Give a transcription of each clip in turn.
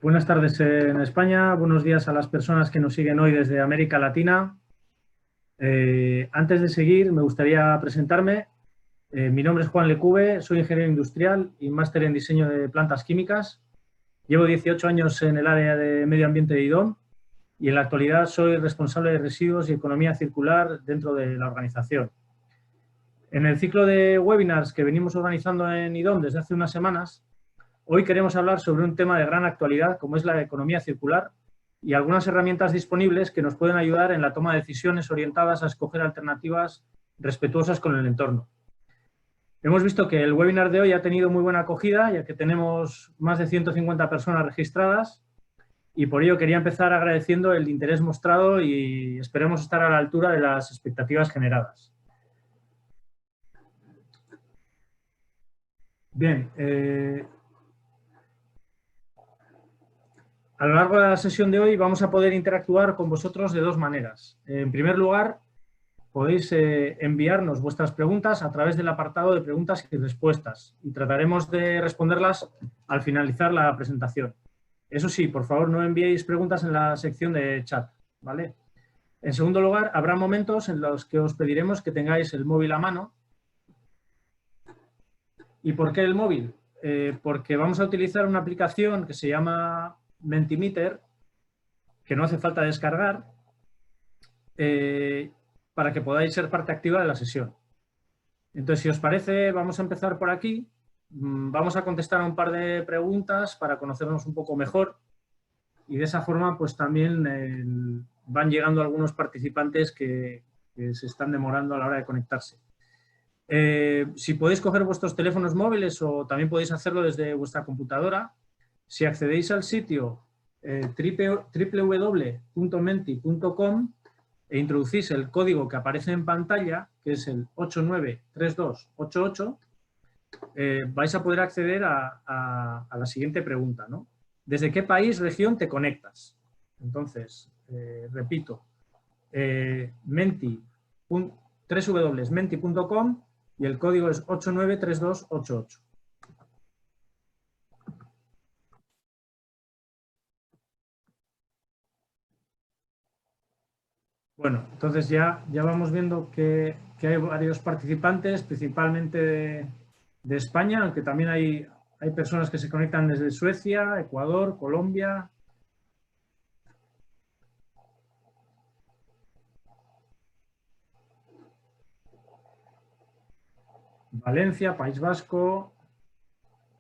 Buenas tardes en España, buenos días a las personas que nos siguen hoy desde América Latina. Antes de seguir, me gustaría presentarme. Mi nombre es Juan Lecube, soy ingeniero industrial y máster en diseño de plantas químicas. Llevo 18 años en el área de medio ambiente de IDOM y en la actualidad soy responsable de residuos y economía circular dentro de la organización. En el ciclo de webinars que venimos organizando en IDOM desde hace unas semanas, hoy queremos hablar sobre un tema de gran actualidad como es la economía circular y algunas herramientas disponibles que nos pueden ayudar en la toma de decisiones orientadas a escoger alternativas respetuosas con el entorno. Hemos visto que el webinar de hoy ha tenido muy buena acogida, ya que tenemos más de 150 personas registradas y por ello quería empezar agradeciendo el interés mostrado y esperemos estar a la altura de las expectativas generadas. Bien, a lo largo de la sesión de hoy vamos a poder interactuar con vosotros de dos maneras. En primer lugar, podéis enviarnos vuestras preguntas a través del apartado de preguntas y respuestas y trataremos de responderlas al finalizar la presentación. Eso sí, por favor, no enviéis preguntas en la sección de chat, ¿vale? En segundo lugar, habrá momentos en los que os pediremos que tengáis el móvil a mano. ¿Y por qué el móvil? Porque vamos a utilizar una aplicación que se llama Mentimeter, que no hace falta descargar, para que podáis ser parte activa de la sesión. Entonces, si os parece, vamos a empezar por aquí. Vamos a contestar a un par de preguntas para conocernos un poco mejor y de esa forma pues también van llegando algunos participantes que se están demorando a la hora de conectarse. Si podéis coger vuestros teléfonos móviles o también podéis hacerlo desde vuestra computadora, si accedéis al sitio www.menti.com e introducís el código que aparece en pantalla, que es el 893288, vais a poder acceder a la siguiente pregunta, ¿no? ¿Desde qué país, región te conectas? Entonces, repito, www.menti.com y el código es 893288. Bueno, entonces ya vamos viendo que hay varios participantes, principalmente de España, aunque también hay personas que se conectan desde Suecia, Ecuador, Colombia, Valencia, País Vasco,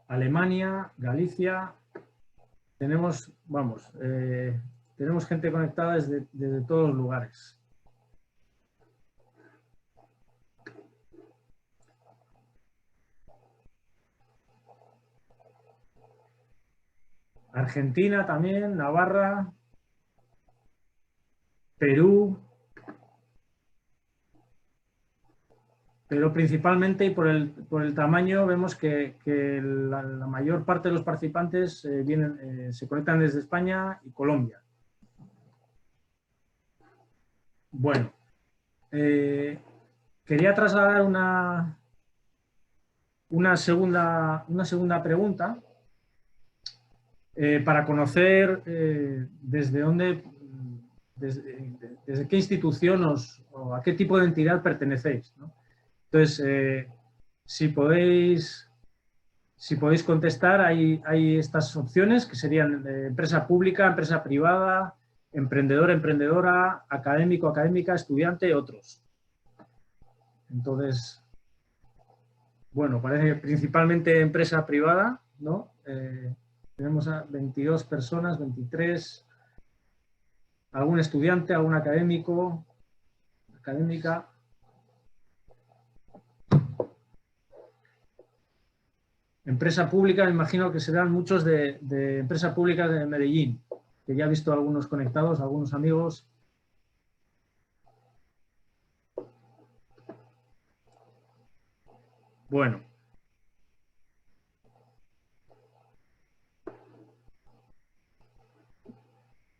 Alemania, Galicia. Tenemos, vamos, tenemos gente conectada desde todos los lugares. Argentina también, Navarra, Perú, pero principalmente y por el tamaño vemos que la mayor parte de los participantes se conectan desde España y Colombia. Bueno, quería trasladar una segunda pregunta para conocer desde qué institución o a qué tipo de entidad pertenecéis, ¿no? Entonces, si podéis contestar, hay estas opciones que serían empresa pública, empresa privada, emprendedor, emprendedora, académico, académica, estudiante, otros. Entonces, bueno, parece que principalmente empresa privada, ¿no? Tenemos a 22 personas, 23, algún estudiante, algún académico, académica. Empresa pública, me imagino que serán muchos de empresa pública de Medellín, que ya he visto algunos conectados, algunos amigos. Bueno.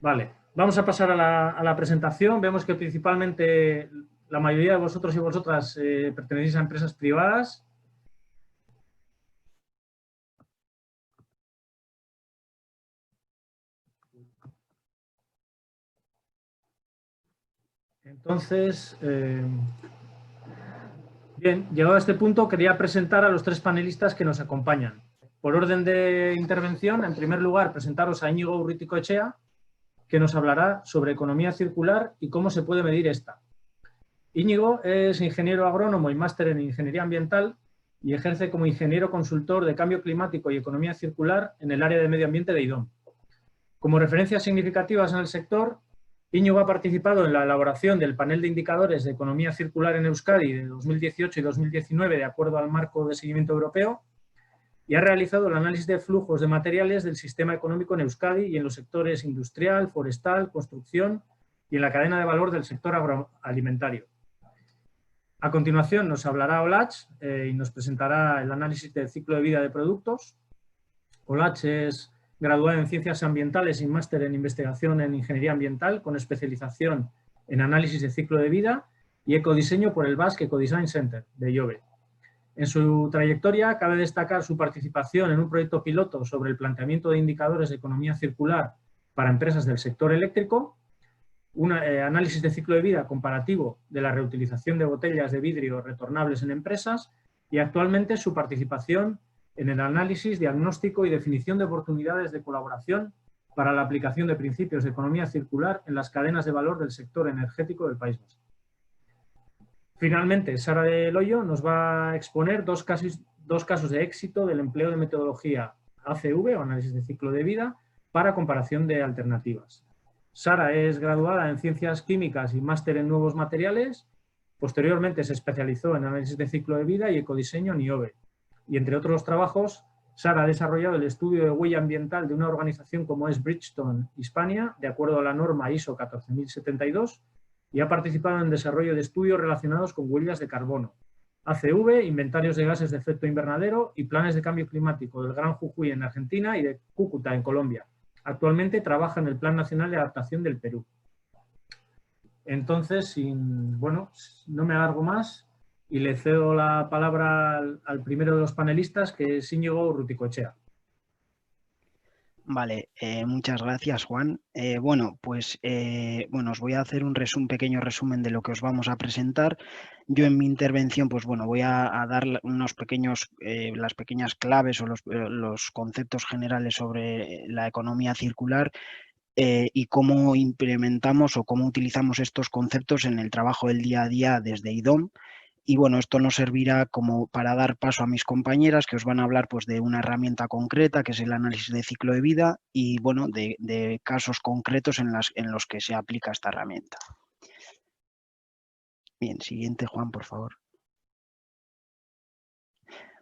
Vale, vamos a pasar a la presentación. Vemos que principalmente la mayoría de vosotros y vosotras pertenecéis a empresas privadas. Entonces, bien, llegado a este punto, quería presentar a los tres panelistas que nos acompañan. Por orden de intervención, en primer lugar, presentaros a Íñigo Urruticoechea, que nos hablará sobre economía circular y cómo se puede medir esta. Íñigo es ingeniero agrónomo y máster en ingeniería ambiental y ejerce como ingeniero consultor de cambio climático y economía circular en el área de medio ambiente de IDOM. Como referencias significativas en el sector, Íñigo ha participado en la elaboración del panel de indicadores de economía circular en Euskadi de 2018 y 2019 de acuerdo al marco de seguimiento europeo y ha realizado el análisis de flujos de materiales del sistema económico en Euskadi y en los sectores industrial, forestal, construcción y en la cadena de valor del sector agroalimentario. A continuación nos hablará Olach y nos presentará el análisis del ciclo de vida de productos. Olach es graduada en Ciencias Ambientales y máster en Investigación en Ingeniería Ambiental con especialización en Análisis de Ciclo de Vida y Ecodiseño por el Basque Ecodesign Center de IOBE. En su trayectoria cabe destacar su participación en un proyecto piloto sobre el planteamiento de indicadores de economía circular para empresas del sector eléctrico, un análisis de ciclo de vida comparativo de la reutilización de botellas de vidrio retornables en empresas y actualmente su participación en el análisis, diagnóstico y definición de oportunidades de colaboración para la aplicación de principios de economía circular en las cadenas de valor del sector energético del País Vasco. Finalmente, Sara del Hoyo nos va a exponer dos casos de éxito del empleo de metodología ACV, o análisis de ciclo de vida, para comparación de alternativas. Sara es graduada en Ciencias Químicas y máster en Nuevos Materiales. Posteriormente se especializó en análisis de ciclo de vida y ecodiseño en IOBE. Y entre otros trabajos, Sara ha desarrollado el estudio de huella ambiental de una organización como es Bridgestone Hispania, de acuerdo a la norma ISO 14072, y ha participado en el desarrollo de estudios relacionados con huellas de carbono, ACV, inventarios de gases de efecto invernadero y planes de cambio climático del Gran Jujuy en Argentina y de Cúcuta en Colombia. Actualmente trabaja en el Plan Nacional de Adaptación del Perú. Entonces, bueno, no me alargo más y le cedo la palabra al primero de los panelistas, que es Íñigo Urruticoechea. Vale, muchas gracias, Juan. Bueno, os voy a hacer un pequeño resumen de lo que os vamos a presentar. Yo en mi intervención, pues bueno, voy a dar unos las pequeñas claves o los conceptos generales sobre la economía circular y cómo implementamos o cómo utilizamos estos conceptos en el trabajo del día a día desde IDOM. Y bueno, esto nos servirá como para dar paso a mis compañeras que os van a hablar pues, de una herramienta concreta que es el análisis de ciclo de vida y bueno, de casos concretos en los que se aplica esta herramienta. Bien, siguiente, Juan, por favor.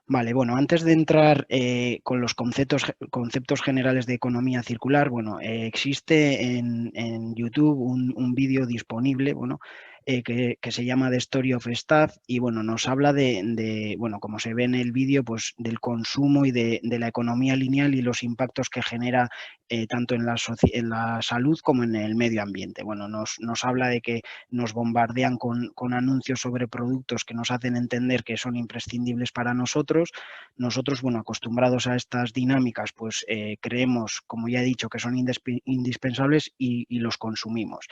Vale, bueno, antes de entrar con los conceptos generales de economía circular, bueno, existe en YouTube un vídeo disponible, bueno, que se llama The Story of Stuff y bueno, nos habla bueno, como se ve en el vídeo, pues del consumo y de la economía lineal y los impactos que genera tanto en la salud como en el medio ambiente. Bueno, nos habla de que nos bombardean con anuncios sobre productos que nos hacen entender que son imprescindibles para nosotros. Nosotros, bueno, acostumbrados a estas dinámicas, pues creemos, como ya he dicho, que son indispensables y los consumimos.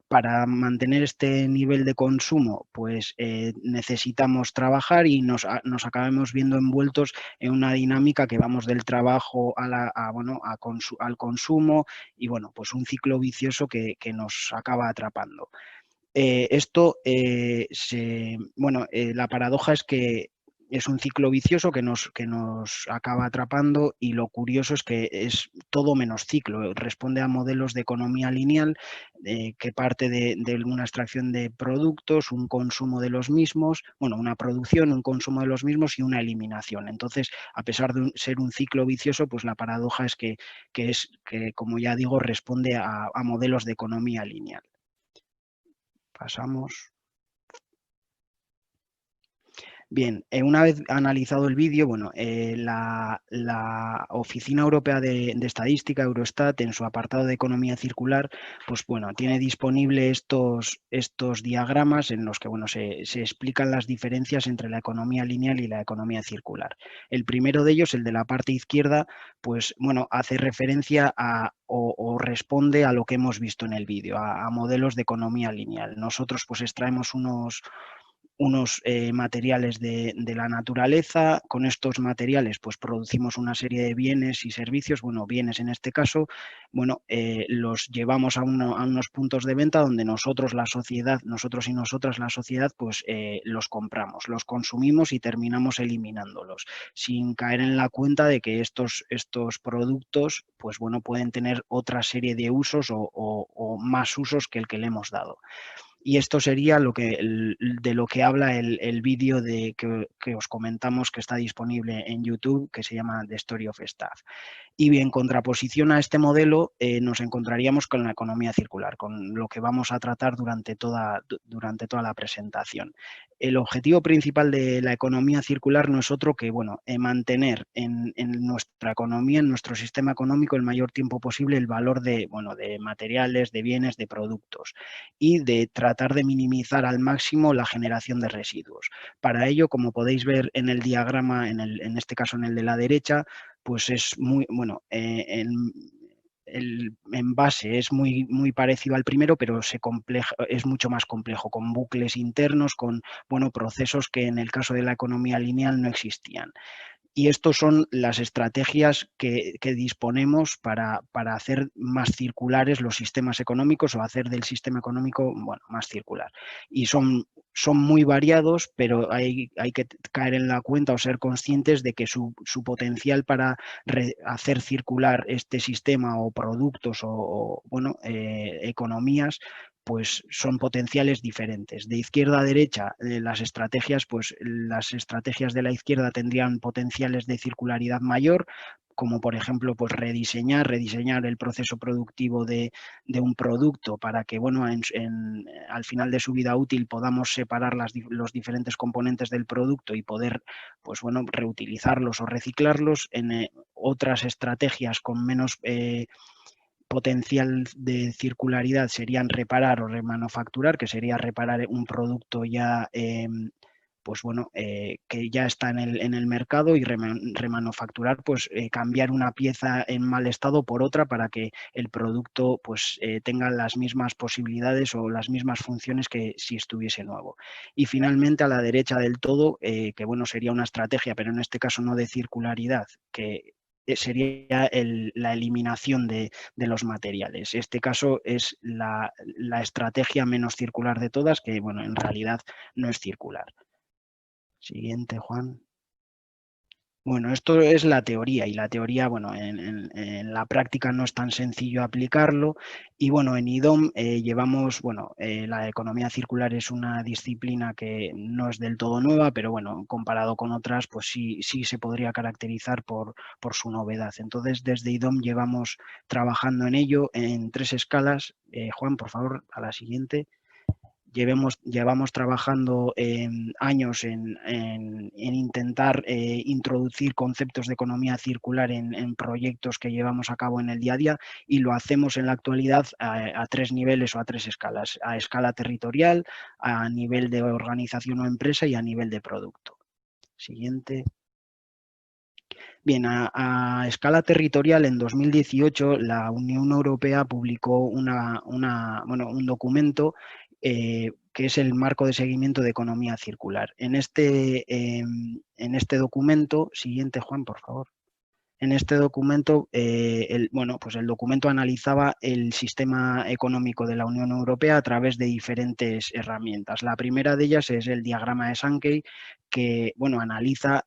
Para mantener este nivel de consumo, pues necesitamos trabajar y nos acabamos viendo envueltos en una dinámica que vamos del trabajo al consumo y bueno, pues un ciclo vicioso que nos acaba atrapando. La paradoja es que es un ciclo vicioso que nos acaba atrapando y lo curioso es que es todo menos ciclo, responde a modelos de economía lineal que parte de una extracción de productos, un consumo de los mismos, bueno, una producción, un consumo de los mismos y una eliminación. Entonces, a pesar de ser un ciclo vicioso, pues la paradoja es que como ya digo, responde a modelos de economía lineal. Pasamos. Bien, una vez analizado el vídeo, bueno, la Oficina Europea de Estadística, Eurostat, en su apartado de economía circular, pues bueno, tiene disponible estos diagramas en los que, bueno, se explican las diferencias entre la economía lineal y la economía circular. El primero de ellos, el de la parte izquierda, pues bueno, hace referencia o responde a lo que hemos visto en el vídeo, a modelos de economía lineal. Nosotros pues extraemos unos materiales de la naturaleza. Con estos materiales pues producimos una serie de bienes y servicios, bueno, bienes en este caso, bueno, los llevamos a unos puntos de venta donde nosotros, la sociedad, nosotros y nosotras, la sociedad, pues los compramos, los consumimos y terminamos eliminándolos, sin caer en la cuenta de que estos productos, pues bueno, pueden tener otra serie de usos o más usos que el que le hemos dado. Y esto sería de lo que habla el vídeo que os comentamos, que está disponible en YouTube, que se llama The Story of Stuff. Y en contraposición a este modelo nos encontraríamos con la economía circular, con lo que vamos a tratar durante toda la presentación. El objetivo principal de la economía circular no es otro que, bueno, mantener en nuestra economía, en nuestro sistema económico, el mayor tiempo posible el valor de materiales, de bienes, de productos, y de tratar de minimizar al máximo la generación de residuos. Para ello, como podéis ver en el diagrama, en este caso en el de la derecha, pues es muy, bueno, el envase es muy parecido al primero, pero es mucho más complejo, con bucles internos, con, bueno, procesos que en el caso de la economía lineal no existían. Y estas son las estrategias que disponemos para hacer más circulares los sistemas económicos, o hacer del sistema económico, bueno, más circular. Y son muy variados, pero hay que caer en la cuenta o ser conscientes de que su potencial para hacer circular este sistema o productos o bueno, economías, pues son potenciales diferentes. De izquierda a derecha, las estrategias de la izquierda tendrían potenciales de circularidad mayor, como por ejemplo pues rediseñar el proceso productivo de un producto para que, bueno, al final de su vida útil podamos separar los diferentes componentes del producto y poder, pues bueno, reutilizarlos o reciclarlos. En otras estrategias con menos potencial de circularidad serían reparar o remanufacturar, que sería reparar un producto ya pues bueno, que ya está en el mercado, y remanufacturar, pues cambiar una pieza en mal estado por otra para que el producto pues tenga las mismas posibilidades o las mismas funciones que si estuviese nuevo. Y finalmente, a la derecha del todo, que bueno, sería una estrategia, pero en este caso no de circularidad, que sería la eliminación de los materiales. Este caso es la estrategia menos circular de todas, que bueno, en realidad no es circular. Siguiente, Juan. Bueno, esto es la teoría, y la teoría, bueno, en la práctica no es tan sencillo aplicarlo. Y bueno, en IDOM llevamos, bueno, la economía circular es una disciplina que no es del todo nueva, pero bueno, comparado con otras, pues sí se podría caracterizar por su novedad. Entonces, desde IDOM llevamos trabajando en ello en 3 escalas. Juan, por favor, a la siguiente. Llevamos trabajando años en intentar introducir conceptos de economía circular en proyectos que llevamos a cabo en el día a día, y lo hacemos en la actualidad a 3 niveles o a 3 escalas: a escala territorial, a nivel de organización o empresa, y a nivel de producto. Siguiente. Bien, a escala territorial, en 2018 la Unión Europea publicó un documento que es el Marco de Seguimiento de Economía Circular. En este documento, siguiente, Juan, por favor. En este documento, el documento analizaba el sistema económico de la Unión Europea a través de diferentes herramientas. La primera de ellas es el diagrama de Sankey, que bueno, analiza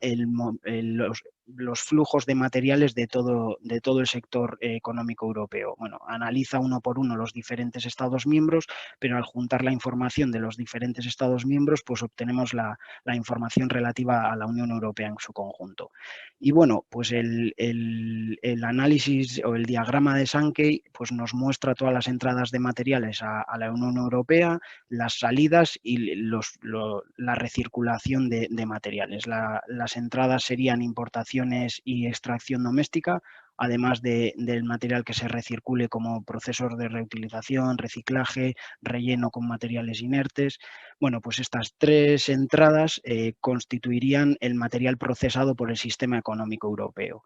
los flujos de materiales de todo el sector económico europeo. Bueno, analiza uno por uno los diferentes Estados miembros, pero al juntar la información de los diferentes Estados miembros, pues obtenemos la información relativa a la Unión Europea en su conjunto. Y bueno, pues el análisis o el diagrama de Sankey pues nos muestra todas las entradas de materiales a la Unión Europea, las salidas y la recirculación de materiales. Las entradas serían importaciones y extracción doméstica, además del material que se recircule como procesos de reutilización, reciclaje, relleno con materiales inertes. Bueno, pues estas tres entradas constituirían el material procesado por el sistema económico europeo.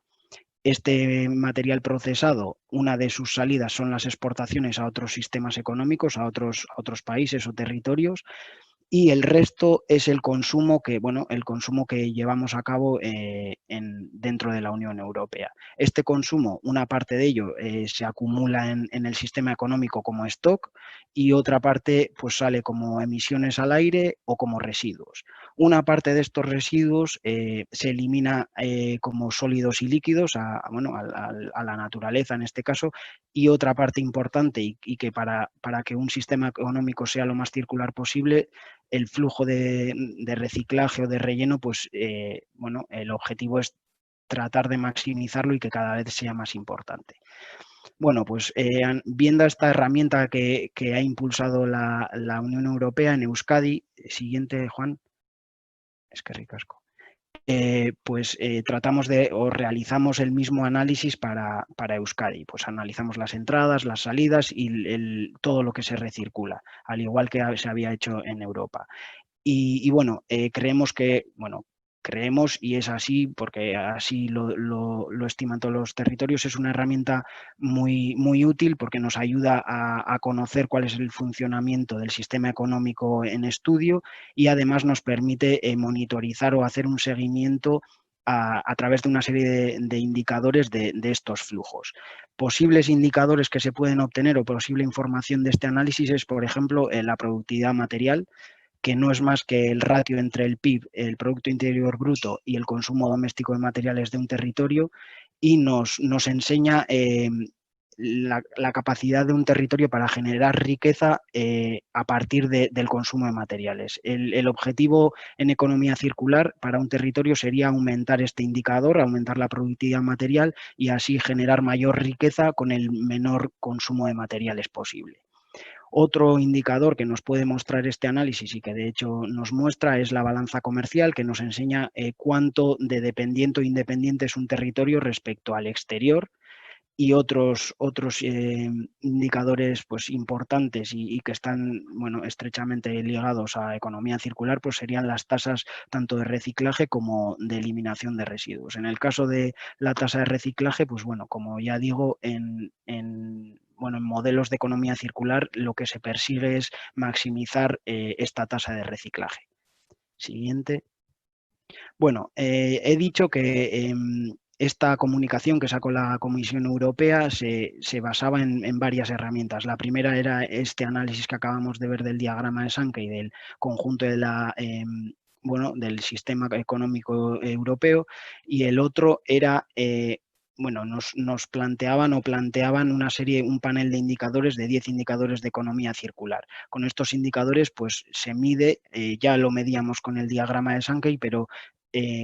Este material procesado, una de sus salidas son las exportaciones a otros sistemas económicos, a otros países o territorios, y el resto es el consumo que llevamos a cabo dentro de la Unión Europea. Este consumo, una parte de ello se acumula en el sistema económico como stock y otra parte pues sale como emisiones al aire o como residuos. Una parte de estos residuos se elimina como sólidos y líquidos a la naturaleza en este caso, y otra parte importante y que para que un sistema económico sea lo más circular posible, el flujo de reciclaje o de relleno, pues el objetivo es tratar de maximizarlo y que cada vez sea más importante. Bueno, pues viendo esta herramienta que ha impulsado la Unión Europea en Euskadi, siguiente, Juan, es que ricasco. Tratamos o realizamos el mismo análisis para Euskadi. Pues analizamos las entradas, las salidas y todo lo que se recircula, al igual que se había hecho en Europa. Y bueno, creemos, y es así porque así lo estiman todos los territorios, es una herramienta muy, muy útil porque nos ayuda a conocer cuál es el funcionamiento del sistema económico en estudio y además nos permite monitorizar o hacer un seguimiento a través de una serie de indicadores de estos flujos. Posibles indicadores que se pueden obtener o posible información de este análisis es, por ejemplo, la productividad material, que no es más que el ratio entre el PIB, el Producto Interior Bruto, y el consumo doméstico de materiales de un territorio, y nos enseña la capacidad de un territorio para generar riqueza a partir del consumo de materiales. El objetivo en economía circular para un territorio sería aumentar este indicador, aumentar la productividad material y así generar mayor riqueza con el menor consumo de materiales posible. Otro indicador que nos puede mostrar este análisis y que de hecho nos muestra es la balanza comercial, que nos enseña cuánto de dependiente o independiente es un territorio respecto al exterior, y otros indicadores pues, importantes y que están estrechamente ligados a economía circular, pues serían las tasas tanto de reciclaje como de eliminación de residuos. En el caso de la tasa de reciclaje, pues bueno, como ya digo, en modelos de economía circular lo que se persigue es maximizar esta tasa de reciclaje. Siguiente. Bueno, he dicho que esta comunicación que sacó la Comisión Europea se basaba en varias herramientas. La primera era este análisis que acabamos de ver del diagrama de Sankey del conjunto de del sistema económico europeo, y el otro era nos planteaban un panel de indicadores, de 10 indicadores de economía circular. Con estos indicadores pues se mide, ya lo medíamos con el diagrama de Sankey, pero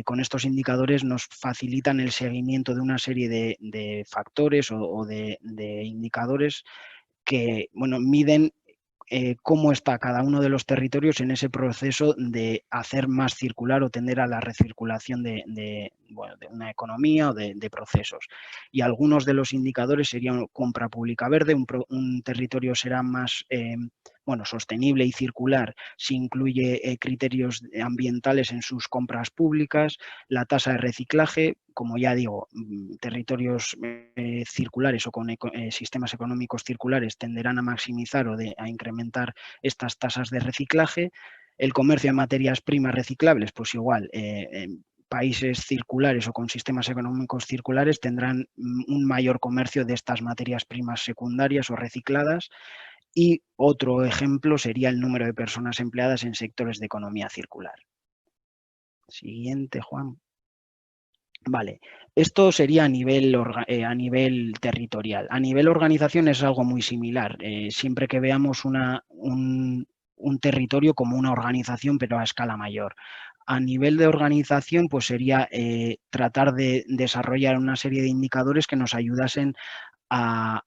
con estos indicadores nos facilitan el seguimiento de una serie de factores o de indicadores que miden cómo está cada uno de los territorios en ese proceso de hacer más circular o tender a la recirculación de una economía o de procesos. Y algunos de los indicadores serían compra pública verde, un territorio será más sostenible y circular si incluye criterios ambientales en sus compras públicas, la tasa de reciclaje, como ya digo, territorios circulares o con sistemas económicos circulares tenderán a maximizar o a incrementar estas tasas de reciclaje. El comercio de materias primas reciclables, pues igual, países circulares o con sistemas económicos circulares tendrán un mayor comercio de estas materias primas secundarias o recicladas. Y otro ejemplo sería el número de personas empleadas en sectores de economía circular. Siguiente, Juan. Vale, esto sería a nivel territorial. A nivel organización es algo muy similar. Siempre que veamos un territorio como una organización, pero a escala mayor. A nivel de organización, pues sería tratar de desarrollar una serie de indicadores que nos ayudasen a,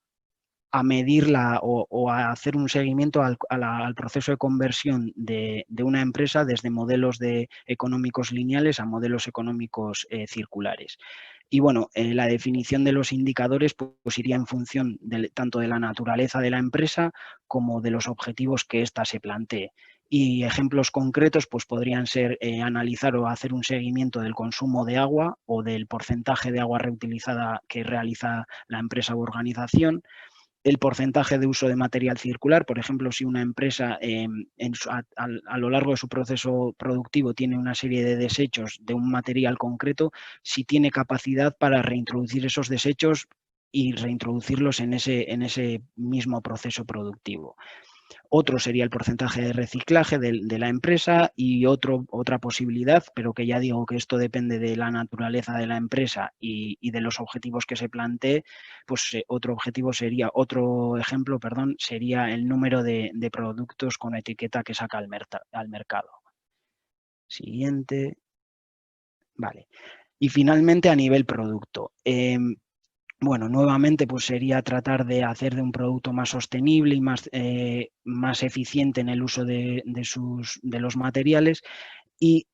a medirla o a hacer un seguimiento al proceso de conversión de una empresa desde modelos económicos lineales a modelos económicos circulares. Y bueno, la definición de los indicadores pues iría en función tanto de la naturaleza de la empresa como de los objetivos que ésta se plantee. Y ejemplos concretos pues podrían ser analizar o hacer un seguimiento del consumo de agua o del porcentaje de agua reutilizada que realiza la empresa u organización, el porcentaje de uso de material circular. Por ejemplo, si una empresa a lo largo de su proceso productivo tiene una serie de desechos de un material concreto, si tiene capacidad para reintroducir esos desechos y reintroducirlos en ese mismo proceso productivo. Otro sería el porcentaje de reciclaje de la empresa y otra posibilidad, pero que ya digo que esto depende de la naturaleza de la empresa y de los objetivos que se plantee, pues otro ejemplo, perdón, sería el número de productos con etiqueta que saca al mercado. Siguiente. Vale. Y finalmente a nivel producto. Bueno, nuevamente pues sería tratar de hacer de un producto más sostenible y más eficiente en el uso de los materiales y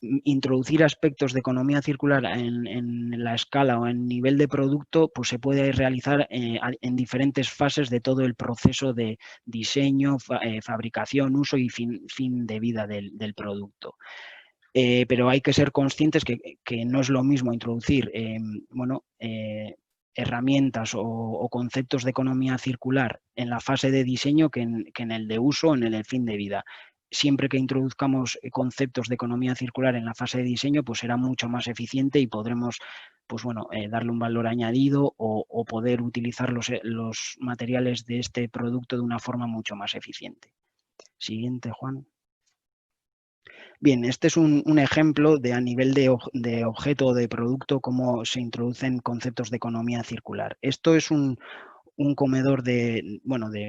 introducir aspectos de economía circular en la escala o en nivel de producto, pues se puede realizar en diferentes fases de todo el proceso de diseño, fabricación, uso y fin de vida del producto. Pero hay que ser conscientes que no es lo mismo introducir herramientas o conceptos de economía circular en la fase de diseño que en el de uso o en el fin de vida. Siempre que introduzcamos conceptos de economía circular en la fase de diseño, pues será mucho más eficiente y podremos darle un valor añadido o poder utilizar los materiales de este producto de una forma mucho más eficiente. Siguiente, Juan. Bien, este es un ejemplo de a nivel de objeto o de producto cómo se introducen conceptos de economía circular. Esto es un comedor de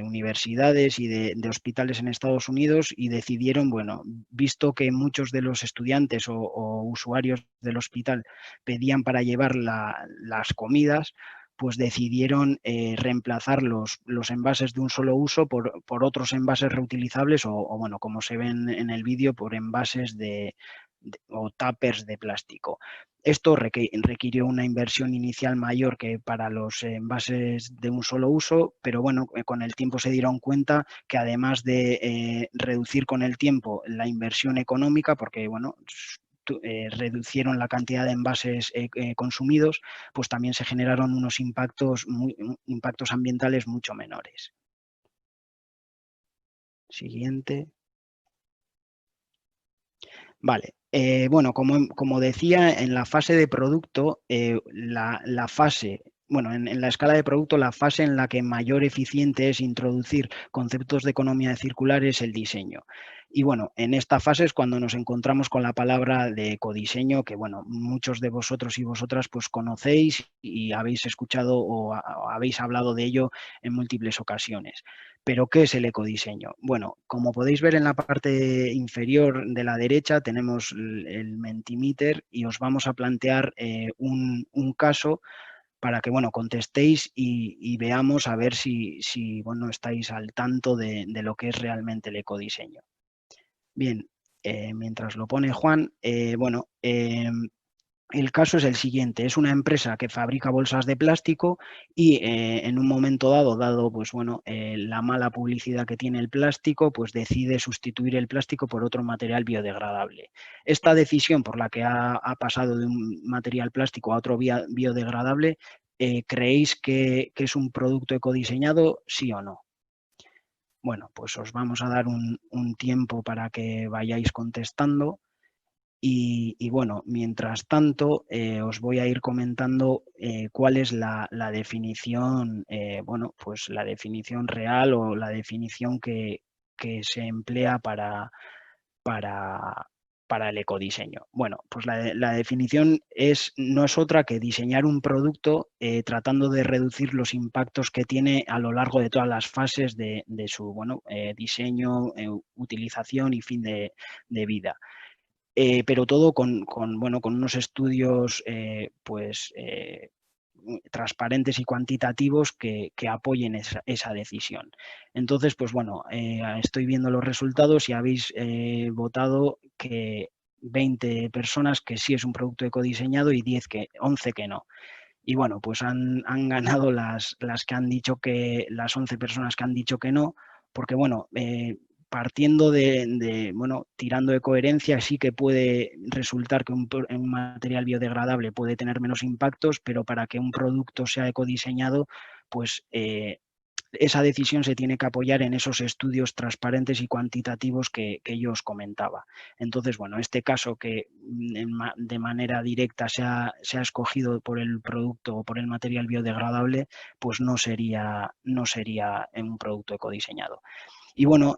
universidades y de hospitales en Estados Unidos y decidieron, visto que muchos de los estudiantes o usuarios del hospital pedían para llevar las comidas, pues decidieron reemplazar los envases de un solo uso por otros envases reutilizables o como se ven en el vídeo, por envases o tuppers de plástico. Esto requirió una inversión inicial mayor que para los envases de un solo uso, pero con el tiempo se dieron cuenta que además de reducir con el tiempo la inversión económica, porque reducieron la cantidad de envases consumidos, pues también se generaron unos impactos ambientales mucho menores. Siguiente. Vale. Como decía, en la fase de producto, en la escala de producto, la fase en la que mayor eficiente es introducir conceptos de economía circular es el diseño. Y en esta fase es cuando nos encontramos con la palabra de ecodiseño, que muchos de vosotros y vosotras pues conocéis y habéis escuchado o habéis hablado de ello en múltiples ocasiones. ¿Pero qué es el ecodiseño? Bueno, como podéis ver en la parte inferior de la derecha tenemos el Mentimeter y os vamos a plantear un caso para que contestéis y veamos a ver si estáis al tanto de lo que es realmente el ecodiseño. Bien, mientras lo pone Juan, el caso es el siguiente: es una empresa que fabrica bolsas de plástico y en un momento dado la mala publicidad que tiene el plástico, pues decide sustituir el plástico por otro material biodegradable. Esta decisión por la que ha pasado de un material plástico a otro biodegradable, ¿creéis que es un producto ecodiseñado, sí o no? Bueno, pues os vamos a dar un tiempo para que vayáis contestando. Y mientras tanto, os voy a ir comentando cuál es la definición, pues la definición real o la definición que se emplea para para el ecodiseño? Bueno, pues la definición no es otra que diseñar un producto tratando de reducir los impactos que tiene a lo largo de todas las fases de su diseño, utilización y fin de vida. Pero todo con unos estudios transparentes y cuantitativos que apoyen esa decisión. Entonces, pues bueno, estoy viendo los resultados y habéis votado que 20 personas que sí es un producto ecodiseñado y 11 que no. Y bueno, pues han ganado las que han dicho que, las 11 personas que han dicho que no, porque bueno, partiendo tirando de coherencia, sí que puede resultar que un material biodegradable puede tener menos impactos, pero para que un producto sea ecodiseñado, pues esa decisión se tiene que apoyar en esos estudios transparentes y cuantitativos que yo os comentaba. Entonces, bueno, este caso que de manera directa se ha escogido por el producto o por el material biodegradable, pues no sería un producto ecodiseñado. Y bueno,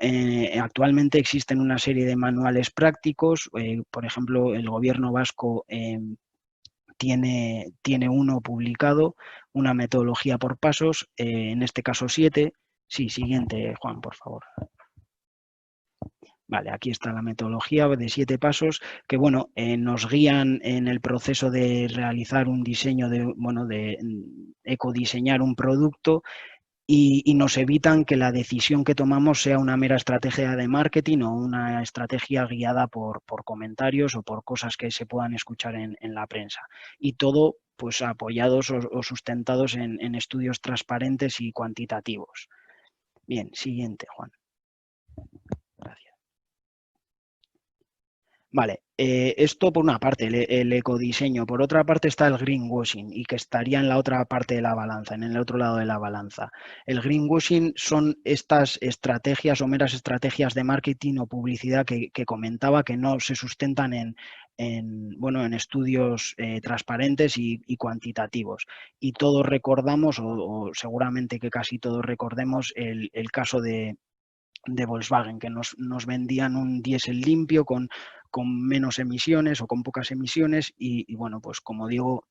actualmente existen una serie de manuales prácticos, por ejemplo, el gobierno vasco tiene uno publicado, una metodología por pasos, en este caso 7. Sí, siguiente, Juan, por favor. Vale, aquí está la metodología de 7 pasos que, bueno, nos guían en el proceso de realizar un diseño, de ecodiseñar un producto. Y nos evitan que la decisión que tomamos sea una mera estrategia de marketing o una estrategia guiada por comentarios o por cosas que se puedan escuchar en la prensa. Y todo pues apoyados o sustentados en estudios transparentes y cuantitativos. Bien, siguiente, Juan. Gracias. Vale, esto por una parte, el ecodiseño. Por otra parte está el greenwashing y que estaría en la otra parte de la balanza, en el otro lado de la balanza. El greenwashing son estas estrategias o meras estrategias de marketing o publicidad que comentaba que no se sustentan en estudios transparentes y cuantitativos. Y todos recordamos, o seguramente que casi todos recordemos, el caso de Volkswagen, que nos vendían un diésel limpio con menos emisiones o con pocas emisiones y bueno, pues como digo,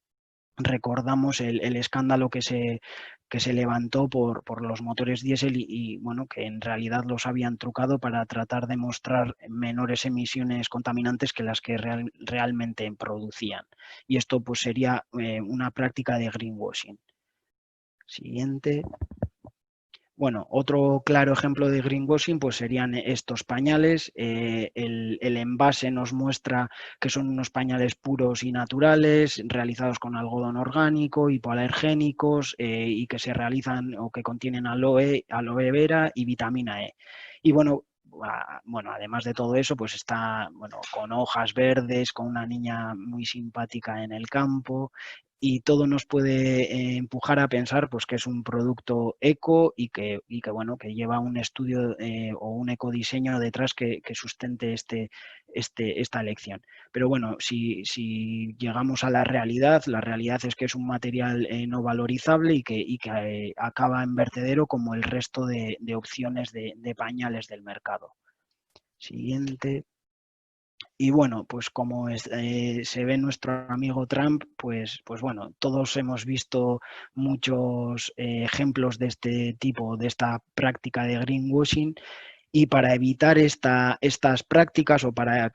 recordamos el escándalo que se levantó por los motores diésel y bueno, que en realidad los habían trucado para tratar de mostrar menores emisiones contaminantes que las que realmente producían. Y esto pues sería una práctica de greenwashing. Siguiente. Bueno, otro claro ejemplo de greenwashing pues serían estos pañales. El envase nos muestra que son unos pañales puros y naturales, realizados con algodón orgánico, hipoalergénicos y que se realizan o que contienen aloe vera y vitamina E. Y bueno, además de todo eso, pues está con hojas verdes, con una niña muy simpática en el campo. Y todo nos puede empujar a pensar pues, que es un producto eco y que lleva un estudio o un ecodiseño detrás que sustente esta elección. Pero bueno, si llegamos a la realidad es que es un material no valorizable y que acaba en vertedero como el resto de opciones de pañales del mercado. Siguiente. Y bueno, pues como se ve nuestro amigo Trump, pues bueno, todos hemos visto muchos ejemplos de este tipo, de esta práctica de greenwashing, y para evitar estas prácticas o para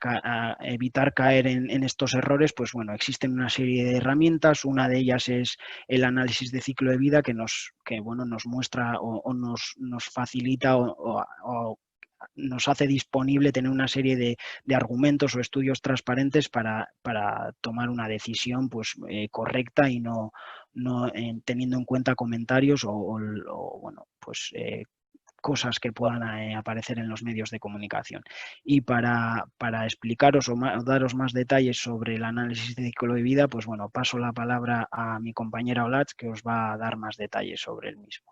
evitar caer en estos errores, pues bueno, existen una serie de herramientas. Una de ellas es el análisis de ciclo de vida que nos muestra o nos facilita o nos hace disponible tener una serie de argumentos o estudios transparentes para tomar una decisión pues, correcta y no teniendo en cuenta comentarios cosas que puedan aparecer en los medios de comunicación. Y para explicaros o daros más detalles sobre el análisis de ciclo de vida, pues bueno, paso la palabra a mi compañera Olatz, que os va a dar más detalles sobre el mismo.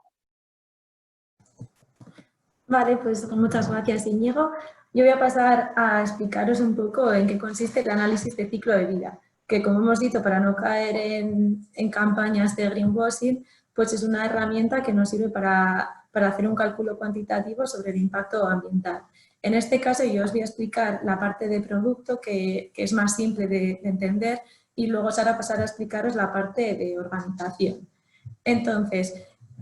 Vale, pues muchas gracias, Íñigo. Yo voy a pasar a explicaros un poco en qué consiste el análisis de ciclo de vida, que como hemos dicho, para no caer en campañas de greenwashing, pues es una herramienta que nos sirve para hacer un cálculo cuantitativo sobre el impacto ambiental. En este caso yo os voy a explicar la parte de producto que es más simple de entender y luego os hará pasar a explicaros la parte de organización. Entonces,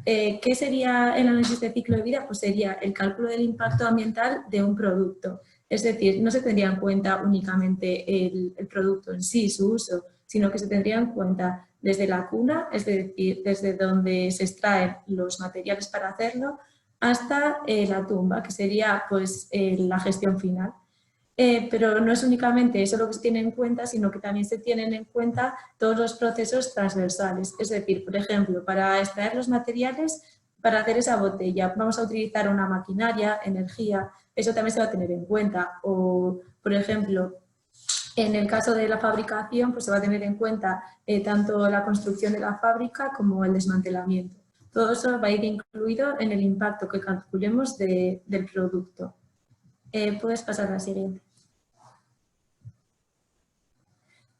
¿qué sería el análisis de ciclo de vida? Pues sería el cálculo del impacto ambiental de un producto. Es decir, no se tendría en cuenta únicamente el producto en sí, su uso, sino que se tendría en cuenta desde la cuna, es decir, desde donde se extraen los materiales para hacerlo, hasta la tumba, que sería pues, la gestión final. Pero no es únicamente eso lo que se tiene en cuenta, sino que también se tienen en cuenta todos los procesos transversales. Es decir, por ejemplo, para extraer los materiales, para hacer esa botella, vamos a utilizar una maquinaria, energía, eso también se va a tener en cuenta. O, por ejemplo, en el caso de la fabricación, pues se va a tener en cuenta tanto la construcción de la fábrica como el desmantelamiento. Todo eso va a ir incluido en el impacto que calculemos del producto. Puedes pasar a la siguiente.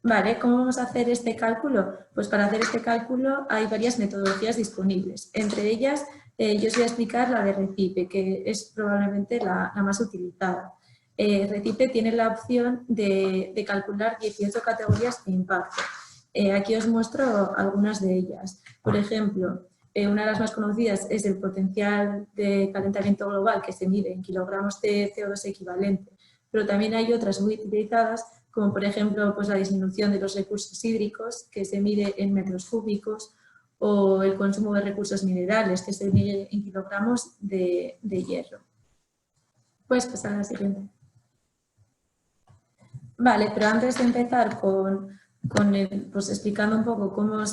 Vale, ¿cómo vamos a hacer este cálculo? Pues para hacer este cálculo hay varias metodologías disponibles. Entre ellas, yo os voy a explicar la de Recipe, que es probablemente la más utilizada. Recipe tiene la opción de calcular 18 categorías de impacto. Aquí os muestro algunas de ellas. Por ejemplo, una de las más conocidas es el potencial de calentamiento global, que se mide en kilogramos de CO2 equivalente, pero también hay otras muy utilizadas, como por ejemplo pues la disminución de los recursos hídricos, que se mide en metros cúbicos, o el consumo de recursos minerales, que se mide en kilogramos de hierro. Puedes pasar a la siguiente. Vale, pero antes de empezar pues explicando un poco cómo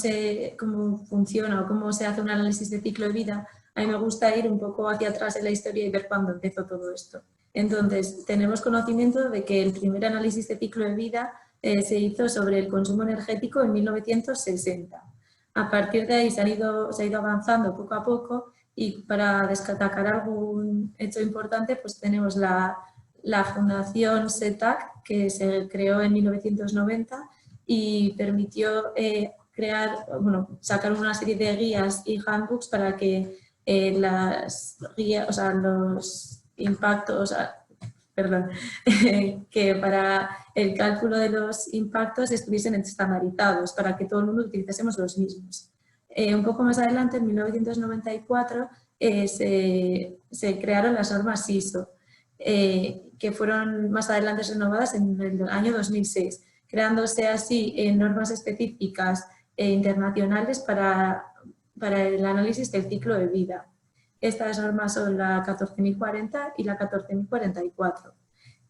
funciona o cómo se hace un análisis de ciclo de vida, a mí me gusta ir un poco hacia atrás en la historia y ver cuándo empezó todo esto. Entonces, tenemos conocimiento de que el primer análisis de ciclo de vida se hizo sobre el consumo energético en 1960. A partir de ahí se ha ido avanzando poco a poco y para destacar algún hecho importante, pues tenemos la Fundación SETAC, que se creó en 1990 y permitió sacar una serie de guías y handbooks para que los impactos, que para el cálculo de los impactos estuviesen estandarizados, para que todo el mundo utilizásemos los mismos. Un poco más adelante, en 1994, se crearon las normas ISO, que fueron más adelante renovadas en el año 2006, creándose así normas específicas internacionales para el análisis del ciclo de vida. Estas normas son la 14.040 y la 14.044.